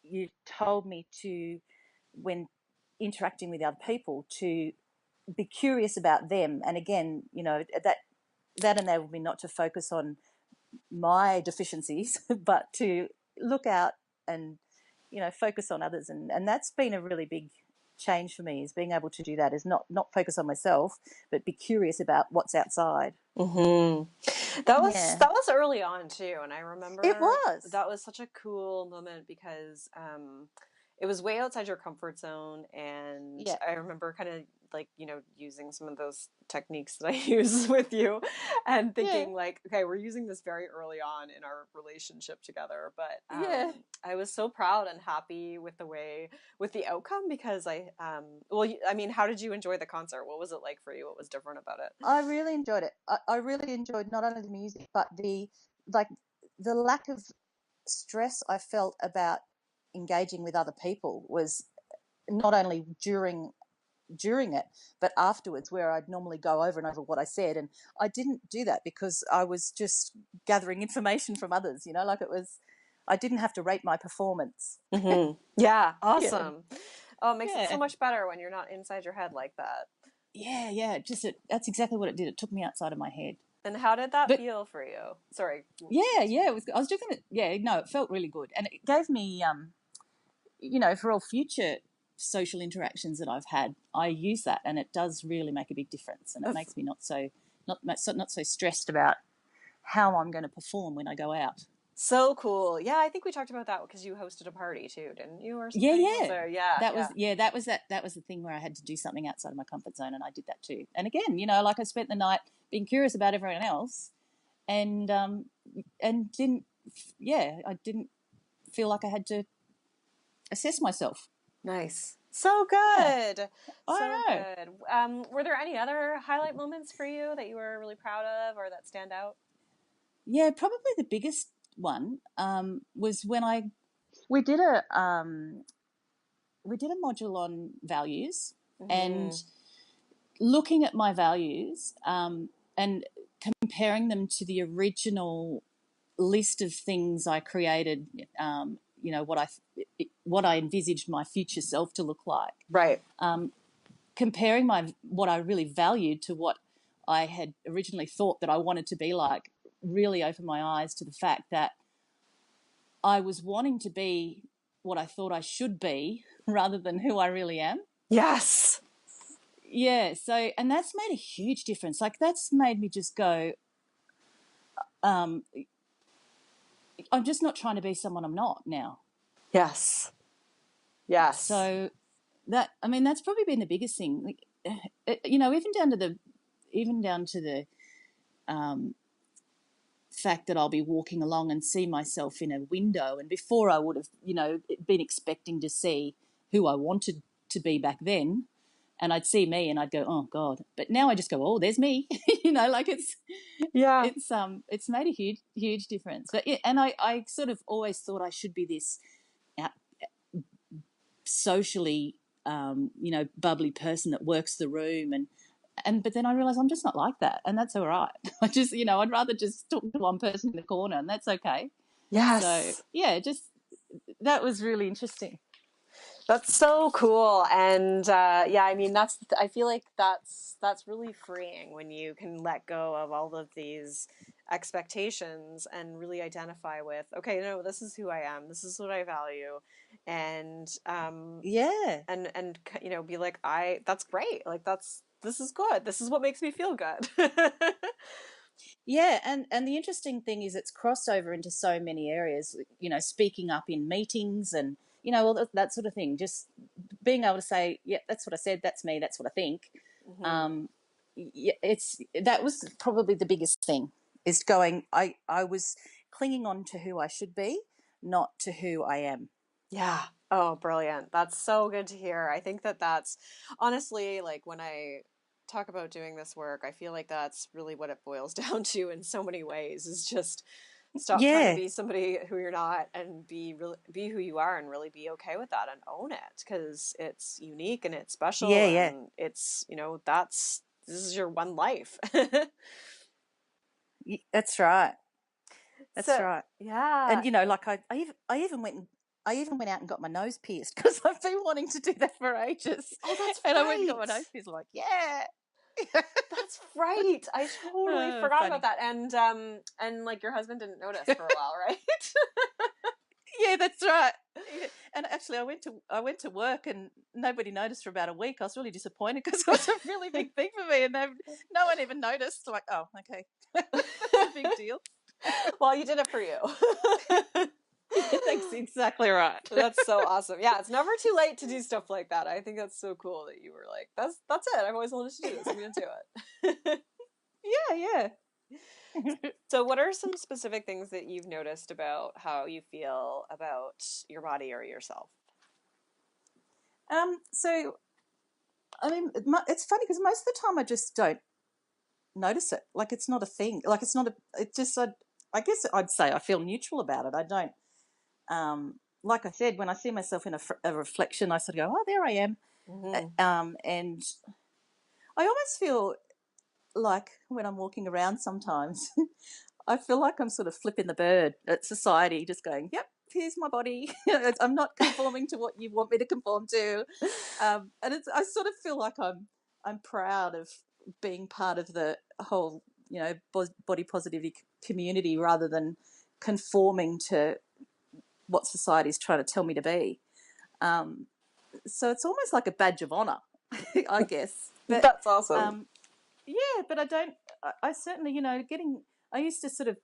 Speaker 4: you told me to, when interacting with other people, to be curious about them. And again, you know, that enabled me not to focus on my deficiencies, but to look out and, you know, focus on others. And that's been a really big change for me, is being able to do that, is not focus on myself, but be curious about what's outside.
Speaker 1: Mm-hmm. That
Speaker 4: Yeah,
Speaker 1: was early on too, and I
Speaker 4: it
Speaker 1: remember
Speaker 4: was.
Speaker 1: that was such a cool moment because it was way outside your comfort zone. And
Speaker 4: Yeah.
Speaker 1: I remember kind of like, you know, using some of those techniques that I use with you and thinking like, okay, we're using this very early on in our relationship together. But I was so proud and happy with the outcome because I mean, how did you enjoy the concert? What was it like for you? What was different about it?
Speaker 4: I really enjoyed it. I really enjoyed not only the music, but the lack of stress I felt about engaging with other people was not only during it, but afterwards, where I'd normally go over and over what I said. And I didn't do that because I was just gathering information from others, you know, like I didn't have to rate my performance.
Speaker 1: Mm-hmm. Yeah. Awesome. Yeah. Oh, it makes it so
Speaker 4: Yeah.
Speaker 1: much better when you're not inside your head like that.
Speaker 4: Yeah. That's exactly what it did. It took me outside of my head.
Speaker 1: And how did that feel for you? Sorry.
Speaker 4: Yeah. It was. I was just gonna. Yeah. No, it felt really good, and it gave me, you know, for all future social interactions that I've had, I use that, and it does really make a big difference, and it makes me not so stressed about how I'm going to perform when I go out.
Speaker 1: So cool. Yeah, I think we talked about that because you hosted a party too, didn't you? Or something?
Speaker 4: Yeah. That was the thing where I had to do something outside of my comfort zone, and I did that too. And again, you know, like I spent the night being curious about everyone else, and didn't feel like I had to assess myself.
Speaker 1: Nice. So good. Yeah. So
Speaker 4: good.
Speaker 1: Were there any other highlight moments for you that you were really proud of or that stand out?
Speaker 4: Yeah, probably the biggest one was when we did a module on values, and looking at my values and comparing them to the original list of things I created, you know, what I envisaged my future self to look like.
Speaker 1: Right.
Speaker 4: Comparing what I really valued to what I had originally thought that I wanted to be like really opened my eyes to the fact that I was wanting to be what I thought I should be rather than who I really am.
Speaker 1: Yes.
Speaker 4: Yeah. So, and that's made a huge difference. Like, that's made me just go, I'm just not trying to be someone I'm not now.
Speaker 1: Yes.
Speaker 4: So that's probably been the biggest thing. Like, you know, even down to the fact that I'll be walking along and see myself in a window, and before I would have, you know, been expecting to see who I wanted to be back then, and I'd see me and I'd go, oh God, but now I just go, oh, there's me. You know, like it's made a huge difference. But yeah, and I sort of always thought I should be this socially you know, bubbly person that works the room, but then I realised I'm just not like that, and that's all right. I just, you know, I'd rather just talk to one person in the corner, and that's okay.
Speaker 1: Yes.
Speaker 4: So yeah, just that was really interesting.
Speaker 1: That's so cool. And yeah, I mean, I feel like that's really freeing when you can let go of all of these expectations and really identify with, okay, no, this is who I am. This is what I value. And and you know, be like, that's great. Like this is good. This is what makes me feel good.
Speaker 4: Yeah, and the interesting thing is it's crossed over into so many areas, you know, speaking up in meetings and, you know, all that sort of thing. Just being able to say, yeah, that's what I said, that's me, that's what I think. Mm-hmm. That was probably the biggest thing, is going, I was clinging on to who I should be, not to who I am.
Speaker 1: Yeah. Oh, brilliant. That's so good to hear. I think that's honestly, like, when I talk about doing this work, I feel like that's really what it boils down to in so many ways, is just stop trying to be somebody who you're not and be who you are, and really be okay with that and own it, because it's unique and it's special. And it's, you know, this is your one life.
Speaker 4: That's right. That's right.
Speaker 1: Yeah.
Speaker 4: And, you know, like I even went out and got my nose pierced, because I've been wanting to do that for ages.
Speaker 1: Oh, that's
Speaker 4: and
Speaker 1: right.
Speaker 4: I went and got my nose pierced, like, yeah.
Speaker 1: That's right. I totally forgot about that. And like, your husband didn't notice for a while, right?
Speaker 4: Yeah, that's right. And actually, I went to work and nobody noticed for about a week. I was really disappointed, because it was a really big thing for me, and no one even noticed. Like, oh, okay, that's a big deal.
Speaker 1: Well, you did it for you.
Speaker 4: Yeah, thanks Yes, exactly right.
Speaker 1: That's so awesome. Yeah, it's never too late to do stuff like that. I think that's so cool that you were like, that's it. I've always wanted to do this. I'm going to do it.
Speaker 4: Yeah.
Speaker 1: So what are some specific things that you've noticed about how you feel about your body or yourself?
Speaker 4: So, I mean, it's funny because most of the time I just don't notice it. Like, it's not a thing. Like, it's not it just, I guess I'd say I feel neutral about it. I don't, like I said, when I see myself in a reflection, I sort of go, oh, there I am.
Speaker 1: Mm-hmm.
Speaker 4: And I almost feel like when I'm walking around sometimes, I feel like I'm sort of flipping the bird at society, just going, yep, here's my body. I'm not conforming to what you want me to conform to. And I sort of feel like I'm proud of being part of the whole, body positivity community rather than conforming to what society is trying to tell me to be. So it's almost like a badge of honor, I guess. But
Speaker 1: That's awesome.
Speaker 4: yeah, but I certainly, I used to sort of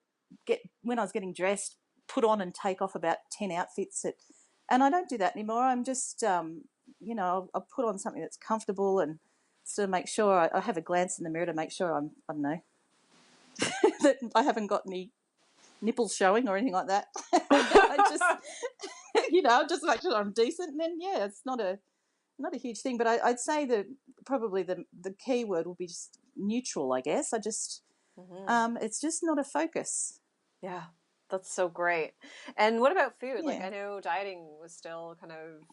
Speaker 4: when I was getting dressed, put on and take off about 10 outfits and I don't do that anymore. I'm just, I'll put on something that's comfortable and sort of make sure I have a glance in the mirror to make sure I don't know, that I haven't got any nipples showing or anything like that. I just, just make sure I'm decent and then, yeah, it's not a huge thing, but I'd say that probably the key word will be just neutral, I guess. It's just not a focus.
Speaker 1: Yeah, that's so great. And what about food? Like,
Speaker 4: Yeah.
Speaker 1: I know dieting was still kind of,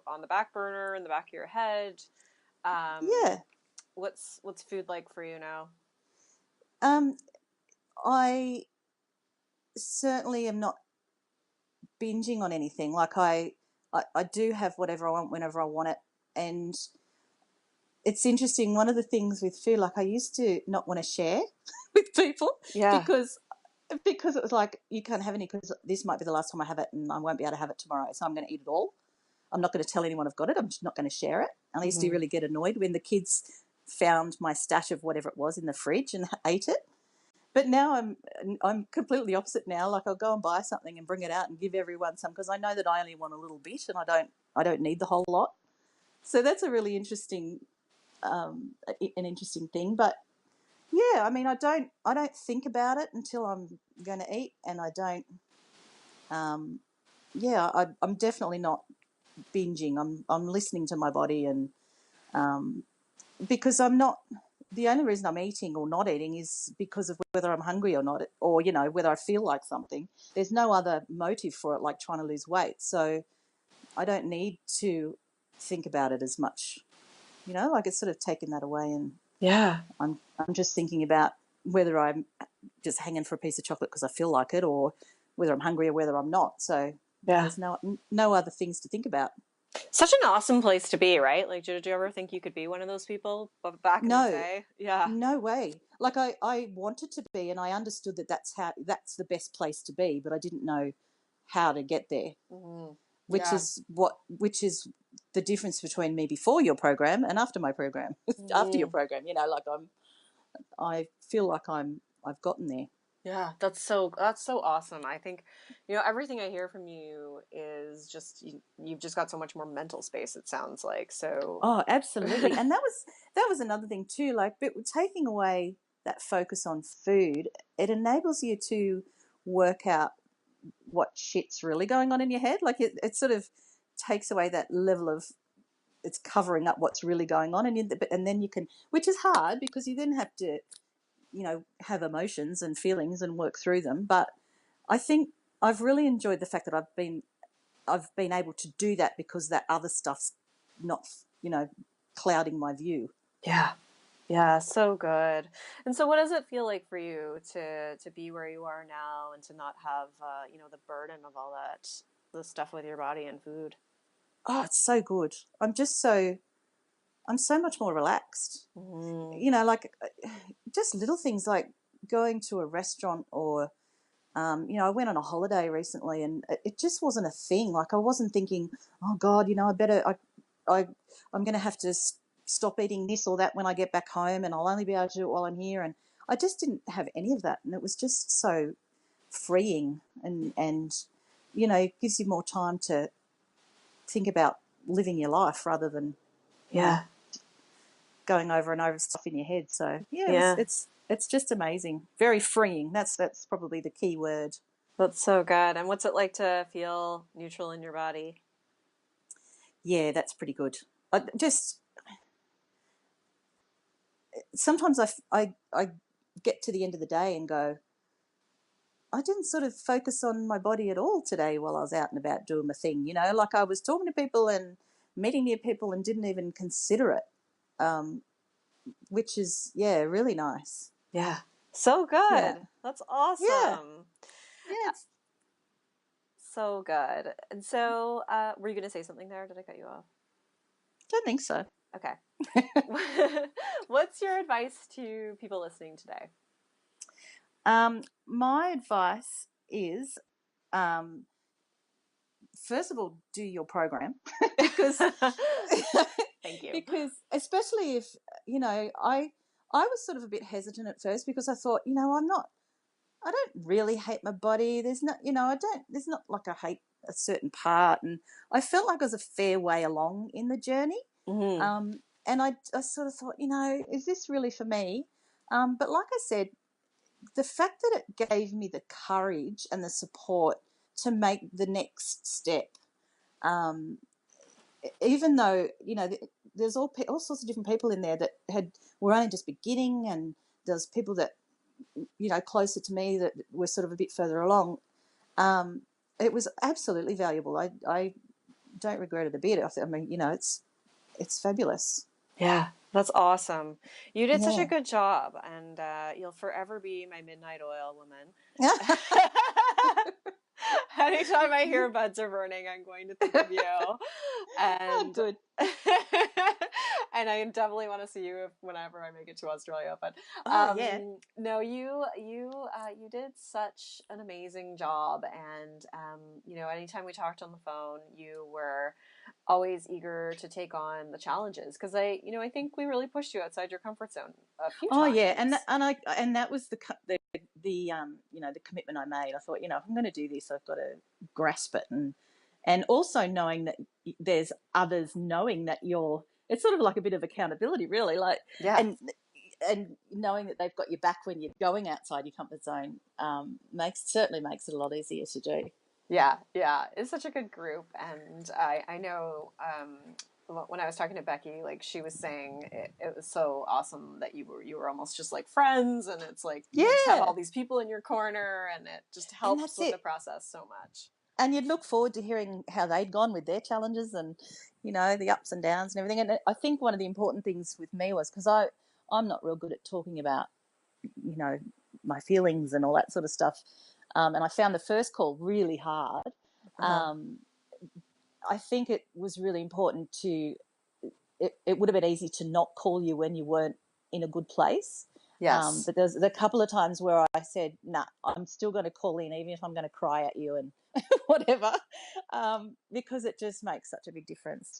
Speaker 1: on the back burner, in the back of your head.
Speaker 4: Yeah.
Speaker 1: What's food like for you now?
Speaker 4: I certainly am not binging on anything. Like I do have whatever I want whenever I want it. And it's interesting. One of the things with food, like I used to not want to share with people
Speaker 1: Yeah.
Speaker 4: because it was like, you can't have any because this might be the last time I have it and I won't be able to have it tomorrow. So I'm going to eat it all. I'm not going to tell anyone I've got it. I'm just not going to share it. And I used to really get annoyed when the kids found my stash of whatever it was in the fridge and ate it. But now I'm completely opposite now. Like I'll go and buy something and bring it out and give everyone some because I know that I only want a little bit and I don't need the whole lot. So that's a really interesting an interesting thing. But yeah, I mean I don't think about it until I'm going to eat, and I don't. I'm definitely not binging. I'm listening to my body, and because I'm not. The only reason I'm eating or not eating is because of whether I'm hungry or not, or whether I feel like something. There's no other motive for it, like trying to lose weight. So I don't need to think about it as much. Like it's sort of taken that away, and
Speaker 1: Yeah.
Speaker 4: I'm just thinking about whether I'm just hanging for a piece of chocolate because I feel like it, or whether I'm hungry or whether I'm not. So there's no other things to think about.
Speaker 1: Such an awesome place to be, right? Like, did you ever think you could be one of those people back in the day? Yeah.
Speaker 4: No way. Like I wanted to be, and I understood that that's the best place to be, but I didn't know how to get there.
Speaker 1: Mm-hmm.
Speaker 4: Which is the difference between me before your program and after my program. After your program, like I feel like I've gotten there.
Speaker 1: Yeah, that's so awesome. I think, everything I hear from you is just you've just got so much more mental space, it sounds like. So
Speaker 4: Oh, absolutely. And that was another thing too, like, but taking away that focus on food, it enables you to work out what shit's really going on in your head. Like it sort of takes away that level of, it's covering up what's really going on, and then you can, which is hard because you then have to have emotions and feelings and work through them. But I think I've really enjoyed the fact that I've been able to do that because that other stuff's not clouding my view.
Speaker 1: Yeah, so good. And so what does it feel like for you to be where you are now and to not have the burden of all that, the stuff with your body and food?
Speaker 4: Oh, it's so good. I'm so much more relaxed. Like just little things like going to a restaurant, or I went on a holiday recently, and it just wasn't a thing. Like I wasn't thinking, oh God, I'm going to have to stop eating this or that when I get back home, and I'll only be able to do it while I'm here. And I just didn't have any of that, and it was just so freeing, and it gives you more time to think about living your life rather than going over and over stuff in your head. So it's just amazing, very freeing. That's probably the key word.
Speaker 1: That's so good. And what's it like to feel neutral in your body?
Speaker 4: Yeah, that's pretty good. Sometimes I get to the end of the day and go, I didn't sort of focus on my body at all today while I was out and about doing my thing. Like I was talking to people and meeting new people and didn't even consider it, which is, really nice.
Speaker 1: Yeah. So good.
Speaker 4: Yeah.
Speaker 1: That's awesome.
Speaker 4: Yeah.
Speaker 1: So good. And so, were you going to say something there? Did I cut you off?
Speaker 4: Don't think so.
Speaker 1: Okay. What's your advice to people listening today?
Speaker 4: My advice is, first of all, do your program because
Speaker 1: thank you.
Speaker 4: Because especially if, I was sort of a bit hesitant at first because I thought, I don't really hate my body. There's not, there's not like I hate a certain part. And I felt like I was a fair way along in the journey.
Speaker 1: Mm-hmm.
Speaker 4: And I sort of thought, is this really for me? But like I said, the fact that it gave me the courage and the support to make the next step, even though, there's all sorts of different people in there that were only just beginning, and there's people that, closer to me that were sort of a bit further along. It was absolutely valuable. I don't regret it a bit. I mean, it's fabulous.
Speaker 1: Yeah, that's awesome. You did such a good job, and you'll forever be my midnight oil woman. Anytime I hear buds are burning, I'm going to think of you. And
Speaker 4: good.
Speaker 1: And I definitely want to see you whenever I make it to Australia. But no, you did such an amazing job, and anytime we talked on the phone, you were always eager to take on the challenges, because I think we really pushed you outside your comfort zone a few times.
Speaker 4: Oh yeah, and that was the commitment I made. I thought, if I'm going to do this, I've got to grasp it, and also knowing that there's others knowing that it's sort of like a bit of accountability, really, like and knowing that they've got your back when you're going outside your comfort zone certainly makes it a lot easier to do.
Speaker 1: Yeah, it's such a good group, and I know when I was talking to Becky, like she was saying, it was so awesome that you were almost just like friends, and it's like you just have all these people in your corner, and it just helps with the process so much.
Speaker 4: And you'd look forward to hearing how they'd gone with their challenges and, the ups and downs and everything. And I think one of the important things with me was, because I'm not real good at talking about, my feelings and all that sort of stuff. And I found the first call really hard. I think it was really important it would have been easy to not call you when you weren't in a good place.
Speaker 1: Yes.
Speaker 4: But there's a couple of times where I said, nah, I'm still going to call in, even if I'm going to cry at you and whatever, because it just makes such a big difference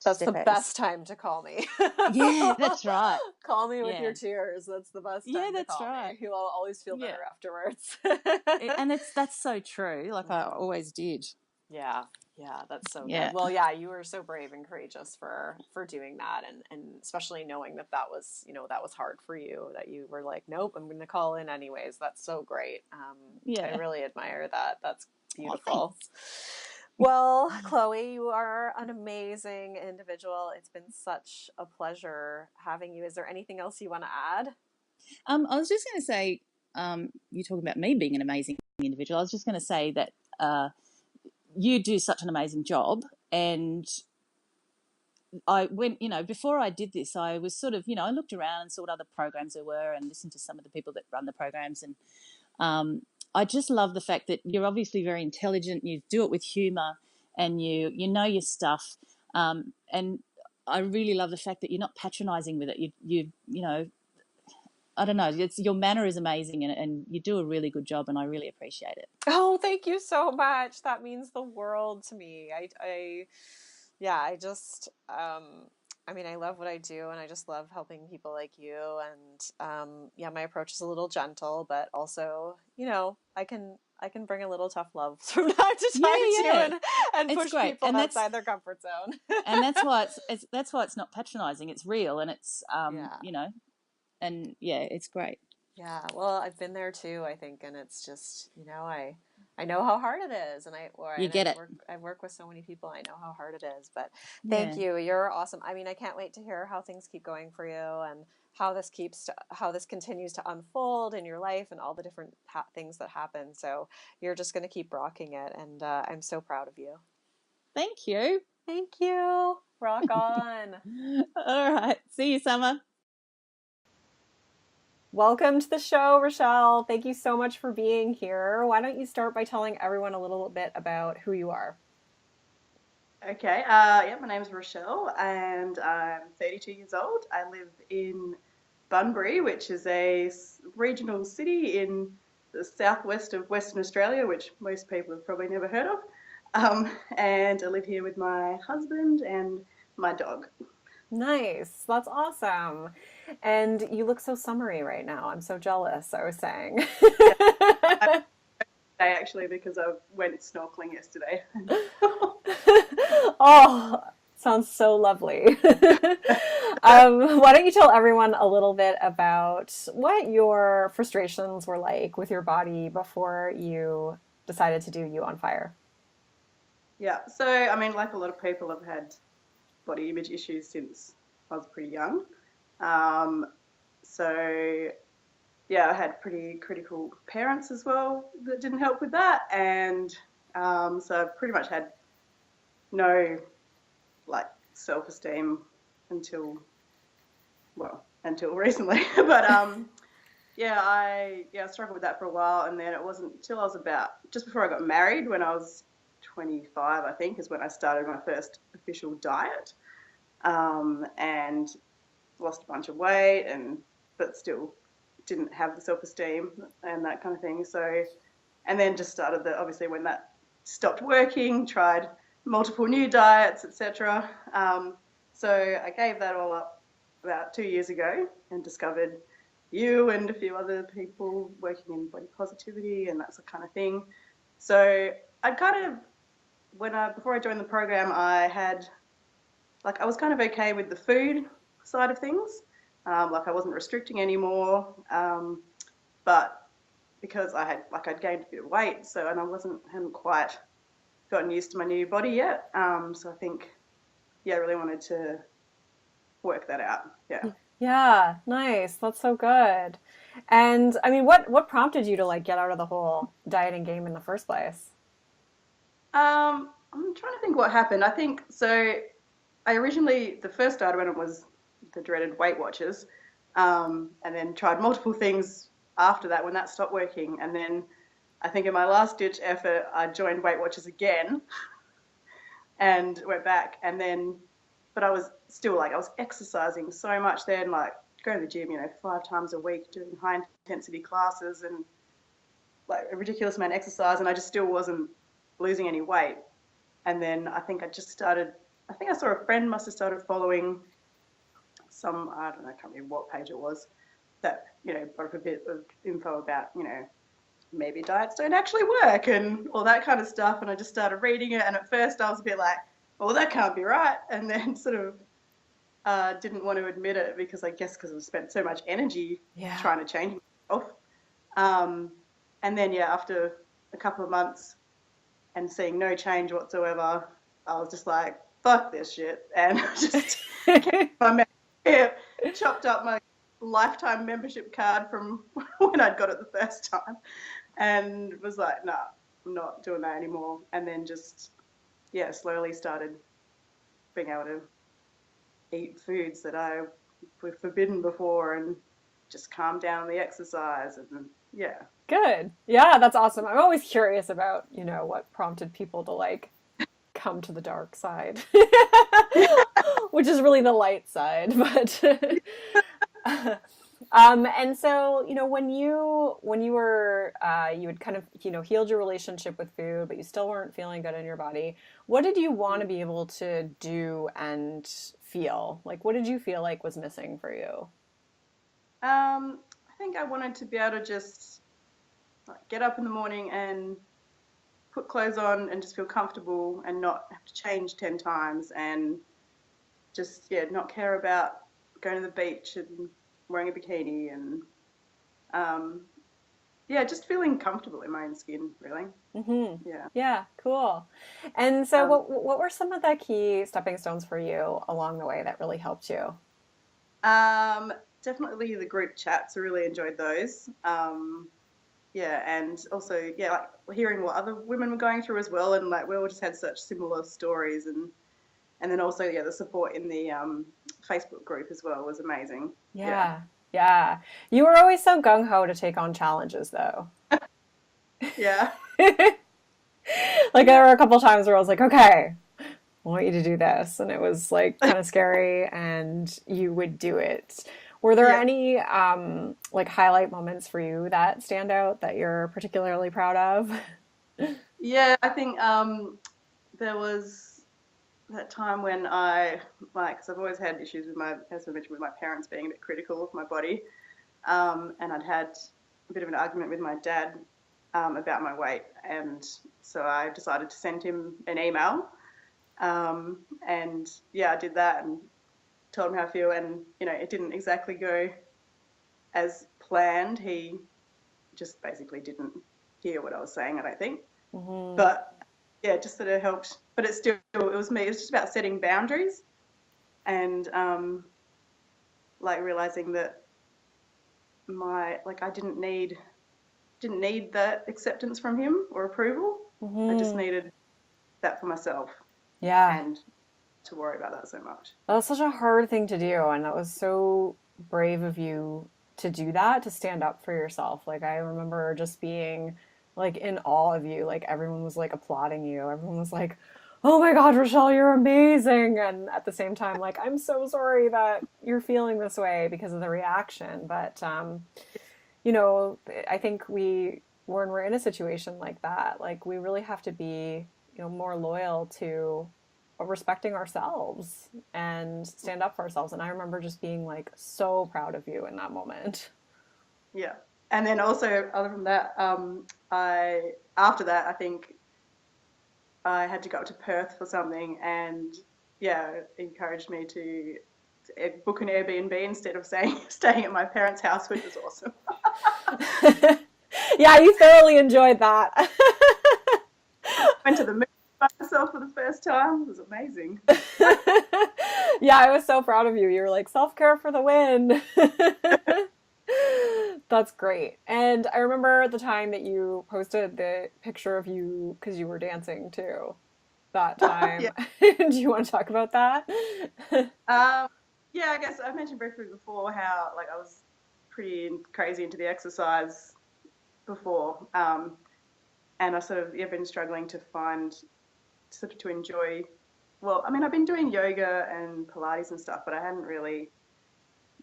Speaker 1: That's the best time to call me.
Speaker 4: Yeah, that's right.
Speaker 1: Call me with your tears. That's the best time to call me. You'll always feel better afterwards.
Speaker 4: And that's so true. Like I always did.
Speaker 1: Yeah, that's so good. Well, you were so brave and courageous for doing that, and especially knowing that was that was hard for you, that you were like, nope, I'm going to call in anyways. That's so great. I really admire that. That's beautiful. Well, Chloe, you are an amazing individual. It's been such a pleasure having you. Is there anything else you want to add?
Speaker 4: I was just going to say, you're talking about me being an amazing individual. I was just going to say that you do such an amazing job, and I went, before I did this, I was sort of, I looked around and saw what other programs there were and listened to some of the people that run the programs, and I just love the fact that you're obviously very intelligent, you do it with humour, and you know your stuff, and I really love the fact that you're not patronising with it. You I don't know, your manner is amazing, and you do a really good job, and I really appreciate it.
Speaker 1: Oh, thank you so much. That means the world to me. I just, I love what I do, and I just love helping people like you. And, my approach is a little gentle, but also, I can I can bring a little tough love from time to time too, and push
Speaker 4: great.
Speaker 1: people
Speaker 4: And
Speaker 1: outside their comfort zone.
Speaker 4: And that's why that's why it's not patronizing. It's real, and it's you know, and yeah, it's great.
Speaker 1: Yeah, well, I've been there too, I think, and it's just, I know how hard it is, and
Speaker 4: You get it.
Speaker 1: I've worked with so many people, I know how hard it is, but thank you. You're awesome. I mean, I can't wait to hear how things keep going for you and how this continues to unfold in your life and all the different things that happen. So you're just going to keep rocking it, and I'm so proud of you.
Speaker 4: Thank you.
Speaker 1: Thank you. Rock on.
Speaker 4: All right. See you, Summer.
Speaker 1: Welcome to the show, Rochelle. Thank you so much for being here. Why don't you start by telling everyone a little bit about who you are?
Speaker 5: Okay, my name's Rochelle and I'm 32 years old. I live in Bunbury, which is a regional city in the southwest of Western Australia, which most people have probably never heard of. And I live here with my husband and my dog.
Speaker 1: Nice. That's awesome. And you look so summery right now. I'm so jealous, I was saying.
Speaker 5: Actually, because I went snorkeling yesterday.
Speaker 1: Oh, sounds so lovely. Why don't you tell everyone a little bit about what your frustrations were like with your body before you decided to do You on Fire?
Speaker 5: Yeah, so I mean, like a lot of people, I've had body image issues since I was pretty young. So yeah, I had pretty critical parents as well that didn't help with that, and so I've pretty much had no like self-esteem until recently. But I struggled with that for a while, and then it wasn't until I was about just before I got married, when I was 25, I think, is when I started my first official diet, and lost a bunch of weight, but still didn't have the self-esteem and that kind of thing. So, and then just started obviously when that stopped working, tried multiple new diets, etc. So I gave that all up about 2 years ago and discovered you and a few other people working in body positivity and that kind of thing. So I kind of, before I joined the program, I was kind of okay with the food side of things. I wasn't restricting anymore, but because I'd gained a bit of weight, and I hadn't quite gotten used to my new body yet. So I think, I really wanted to work that out. Yeah.
Speaker 1: Yeah, nice. That's so good. And I mean, what prompted you to get out of the whole dieting game in the first place?
Speaker 5: I'm trying to think what happened. I think so. The first diet I went on was the dreaded Weight Watchers, and then tried multiple things after that when that stopped working. And then I think in my last ditch effort, I joined Weight Watchers again and went back. And then, but I was still I was exercising so much then, going to the gym, 5 times a week, doing high intensity classes and a ridiculous amount of exercise. And I just still wasn't losing any weight. And then I think I saw a friend must have started following some, I don't know, I can't remember what page it was, that, broke a bit of info about, maybe diets don't actually work and all that kind of stuff. And I just started reading it. And at first I was a bit like, well, that can't be right. And then sort of didn't want to admit it because I spent so much energy trying to change myself. And then, after a couple of months and seeing no change whatsoever, I was just like, fuck this shit. And I just chopped up my lifetime membership card from when I'd got it the first time and was like, nah, I'm not doing that anymore. And then just, slowly started being able to eat foods that I were forbidden before and just calm down the exercise. And
Speaker 1: Good. Yeah, that's awesome. I'm always curious about, what prompted people to come to the dark side, which is really the light side. But and so, when you were you had kind of healed your relationship with food, but you still weren't feeling good in your body, what did you want to be able to do and feel? What did you feel like was missing for you?
Speaker 5: I think I wanted to be able to just like get up in the morning and put clothes on and just feel comfortable and not have to change 10 times and just, not care about going to the beach and wearing a bikini and, just feeling comfortable in my own skin, really.
Speaker 1: Mm-hmm.
Speaker 5: Yeah.
Speaker 1: Yeah, cool. And so
Speaker 5: Um,
Speaker 1: what were some of the key stepping stones for you along the way that really helped you?
Speaker 5: um, Definitely the group chats. I really enjoyed those. And also, like hearing what other women were going through as well, and like we all just had such similar stories, and then also, the support in the Facebook group as well was amazing. Yeah.
Speaker 1: Yeah. Yeah. You were always so gung ho to take on challenges though.
Speaker 5: Yeah.
Speaker 1: Like there were a couple times where I was like, okay, I want you to do this. And it was like kind of scary and you would do it. Were there
Speaker 5: Yeah.
Speaker 1: any like highlight moments for you that stand out that you're particularly proud of?
Speaker 5: Yeah, I think there was that time when because I've always had issues with as I mentioned, with my parents being a bit critical of my body. And I'd had a bit of an argument with my dad about my weight. And so I decided to send him an email. And yeah, I did that and told him how I feel. And, it didn't exactly go as planned. He just basically didn't hear what I was saying, I don't think.
Speaker 1: Mm-hmm.
Speaker 5: But yeah, it just sort of helped. But it was me. It was just about setting boundaries and like realizing that I didn't need that acceptance from him or approval. I just
Speaker 1: Mm-hmm.
Speaker 5: needed that for myself
Speaker 1: Yeah.
Speaker 5: and to worry about that so much.
Speaker 1: That was such a hard thing to do, and that was so brave of you to do that, to stand up for yourself. Like I remember just being like in awe of you. Like everyone was like applauding you. Everyone was like, "Oh my God, Rochelle, you're amazing!" And at the same time, like, I'm so sorry that you're feeling this way because of the reaction. But you know, I think when we're in a situation like that, like we really have to be, more loyal to respecting ourselves and stand up for ourselves. And I remember just being like so proud of you in that moment.
Speaker 5: Yeah. And then also, other than that, after that, I think I had to go up to Perth for something, and yeah, it encouraged me to book an Airbnb instead of staying at my parents' house, which was awesome.
Speaker 1: Yeah, you thoroughly enjoyed that.
Speaker 5: Went to the moon by myself for the first time. It was amazing.
Speaker 1: Yeah, I was so proud of you. You were like, self-care for the win. That's great. And I remember the time that you posted the picture of you because you were dancing too. That
Speaker 5: Yeah.
Speaker 1: time. Do you want to talk about that?
Speaker 5: Yeah, I guess I've mentioned briefly before how like I was pretty crazy into the exercise before, and I sort of been struggling to find to enjoy. Well, I mean, I've been doing yoga and Pilates and stuff, but I hadn't really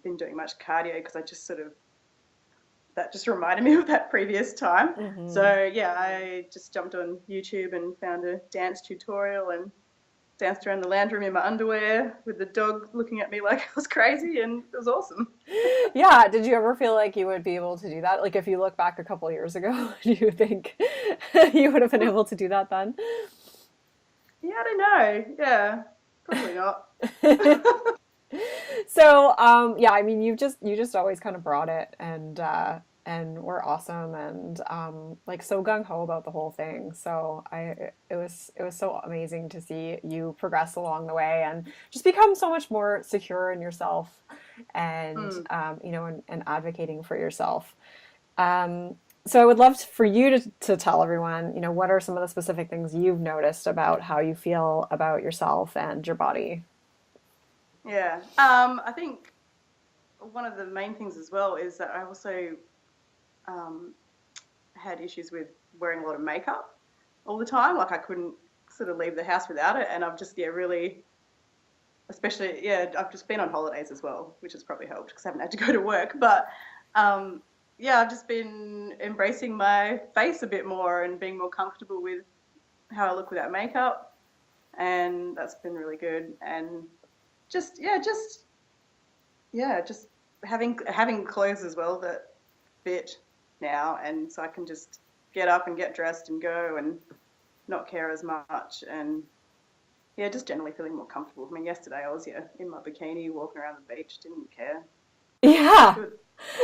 Speaker 5: been doing much cardio because I just sort of that just reminded me of that previous time.
Speaker 1: Mm-hmm.
Speaker 5: So yeah, I just jumped on YouTube and found a dance tutorial and danced around the lounge room in my underwear with the dog looking at me like I was crazy, and it was awesome.
Speaker 1: Yeah, did you ever feel like you would be able to do that? Like if you look back a couple years ago, do you think you would have been able to do that then?
Speaker 5: Yeah, I don't know. Yeah, probably not.
Speaker 1: So, yeah, I mean, you just always kind of brought it, and we're awesome, and like so gung ho about the whole thing. So it was so amazing to see you progress along the way and just become so much more secure in yourself, and
Speaker 5: Mm.
Speaker 1: and advocating for yourself. Um, so I would love for you to tell everyone, what are some of the specific things you've noticed about how you feel about yourself and your body.
Speaker 5: Yeah. I think one of the main things as well is that I also um, had issues with wearing a lot of makeup all the time. Like I couldn't sort of leave the house without it, and I've just really, especially I've just been on holidays as well, which has probably helped because I haven't had to go to work. But um, I've just been embracing my face a bit more and being more comfortable with how I look without makeup, and that's been really good. And just having clothes as well that fit, now, and so I can just get up and get dressed and go and not care as much, and yeah, just generally feeling more comfortable. I mean, yesterday I was in my bikini walking around the beach, didn't care.
Speaker 1: Yeah.
Speaker 5: Good.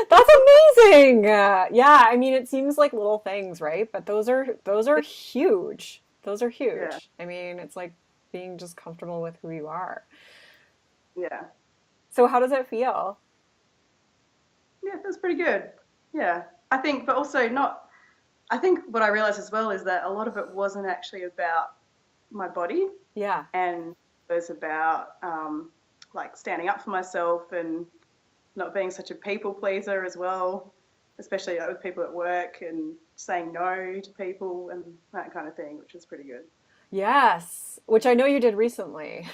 Speaker 1: That's amazing. Yeah, I mean, it seems like little things, right? But those are huge. Those are
Speaker 5: Yeah,
Speaker 1: huge. I mean, it's like being just comfortable with who you are.
Speaker 5: yeah,
Speaker 1: So how does it feel?
Speaker 5: yeah. That's pretty good. Yeah, I think, but also not. I think what I realized as well is that a lot of it wasn't actually about my body,
Speaker 1: Yeah.
Speaker 5: and it was about like standing up for myself and not being such a people pleaser as well, especially with people at work, and saying no to people and that kind of thing, which is pretty good.
Speaker 1: Yes, which I know you did recently.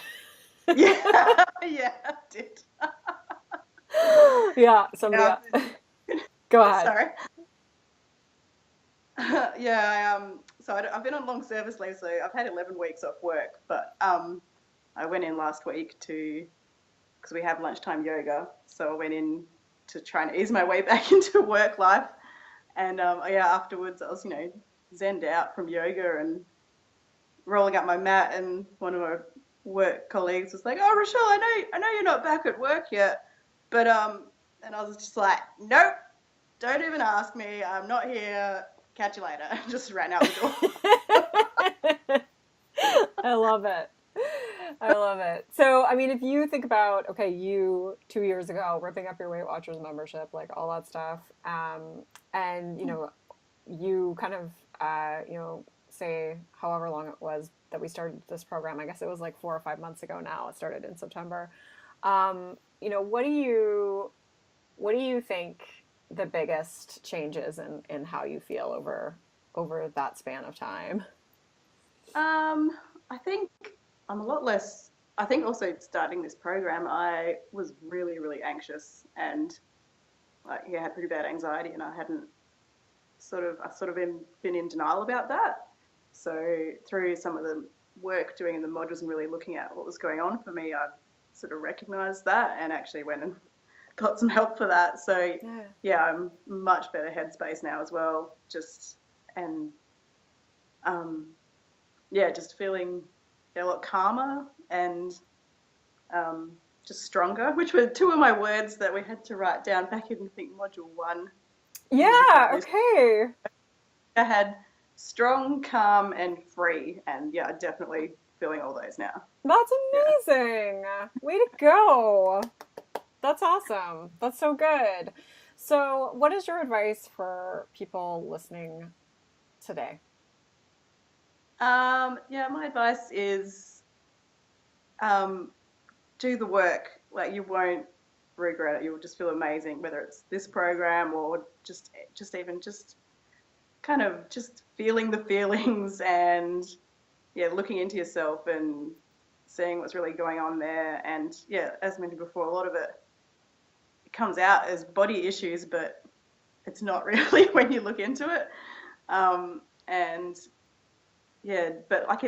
Speaker 5: Yeah, yeah, I did.
Speaker 1: Yeah, somebody
Speaker 5: Yeah,
Speaker 1: else. Go ahead.
Speaker 5: sorry. Yeah, so I've been on long service leave, so I've had 11 weeks off work, but I went in last week to, because we have lunchtime yoga, so I went in to try and ease my way back into work life. And yeah, afterwards I was, zenned out from yoga and rolling up my mat, and one of my work colleagues was like, "Oh, Rochelle, I know you're not back at work yet, but and I was just like, "Nope, don't even ask me. I'm not here. Catch you later." Just ran out the door.
Speaker 1: I love it. I love it. So, I mean, if you think about, okay, you 2 years ago ripping up your Weight Watchers membership, like all that stuff, and you kind of, say however long it was that we started this program. I guess it was like 4 or 5 months ago now. It started in September. What do you think the biggest changes in how you feel over that span of time?
Speaker 5: I think I'm a lot less. I think also starting this program, I was really, really anxious, and like, yeah, had pretty bad anxiety, and I've sort of been in denial about that. So through some of the work doing in the modules and really looking at what was going on for me, I sort of recognised that and actually went and got some help for that. So
Speaker 1: Yeah.
Speaker 5: yeah, I'm much better headspace now as well. And um, yeah, just feeling a lot calmer and um, just stronger, which were two of my words that we had to write down back in, I think, module 1 in the different
Speaker 1: Yeah,
Speaker 5: lists.
Speaker 1: okay.
Speaker 5: I had strong, calm, and free, and yeah, definitely feeling all those now.
Speaker 1: That's
Speaker 5: Yeah.
Speaker 1: amazing. Way to go. That's awesome. That's so good. So, what is your advice for people listening today?
Speaker 5: Yeah, my advice is um, do the work. Like, you won't regret it. You'll just feel amazing, whether it's this program or just even just kind of just feeling the feelings and yeah, looking into yourself and seeing what's really going on there. And yeah, as mentioned before, a lot of it comes out as body issues, but it's not really when you look into it. And yeah, but like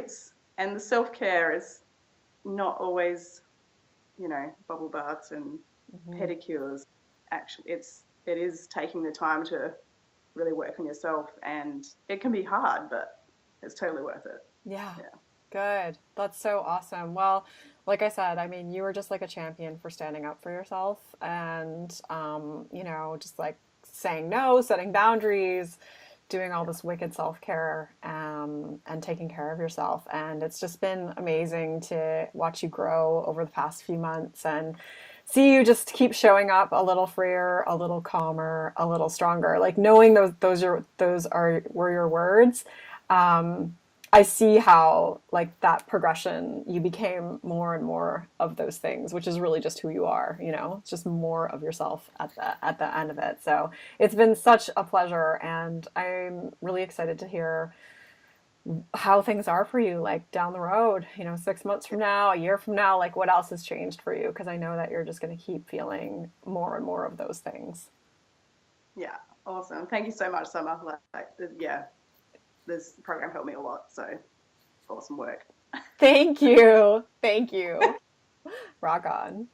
Speaker 5: and the self-care is not always, bubble baths and
Speaker 1: Mm-hmm.
Speaker 5: pedicures. Actually, it is taking the time to really work on yourself, and it can be hard, but it's totally worth it.
Speaker 1: Yeah.
Speaker 5: Yeah.
Speaker 1: Good. That's so awesome. Well, like I said, I mean, you were just like a champion for standing up for yourself and, just like saying no, setting boundaries, doing all this wicked self care, and taking care of yourself. And it's just been amazing to watch you grow over the past few months and see you just keep showing up a little freer, a little calmer, a little stronger. Like knowing were your words. Um, I see how like that progression you became more and more of those things, which is really just who you are, It's just more of yourself at the end of it. So it's been such a pleasure, and I'm really excited to hear how things are for you like down the road, 6 months from now, a year from now, like what else has changed for you, because I know that you're just going to keep feeling more and more of those things.
Speaker 5: Yeah, awesome. Thank you so much, Summer. Yeah, this program helped me a lot. So awesome work.
Speaker 1: Thank you. Thank you. Rock on.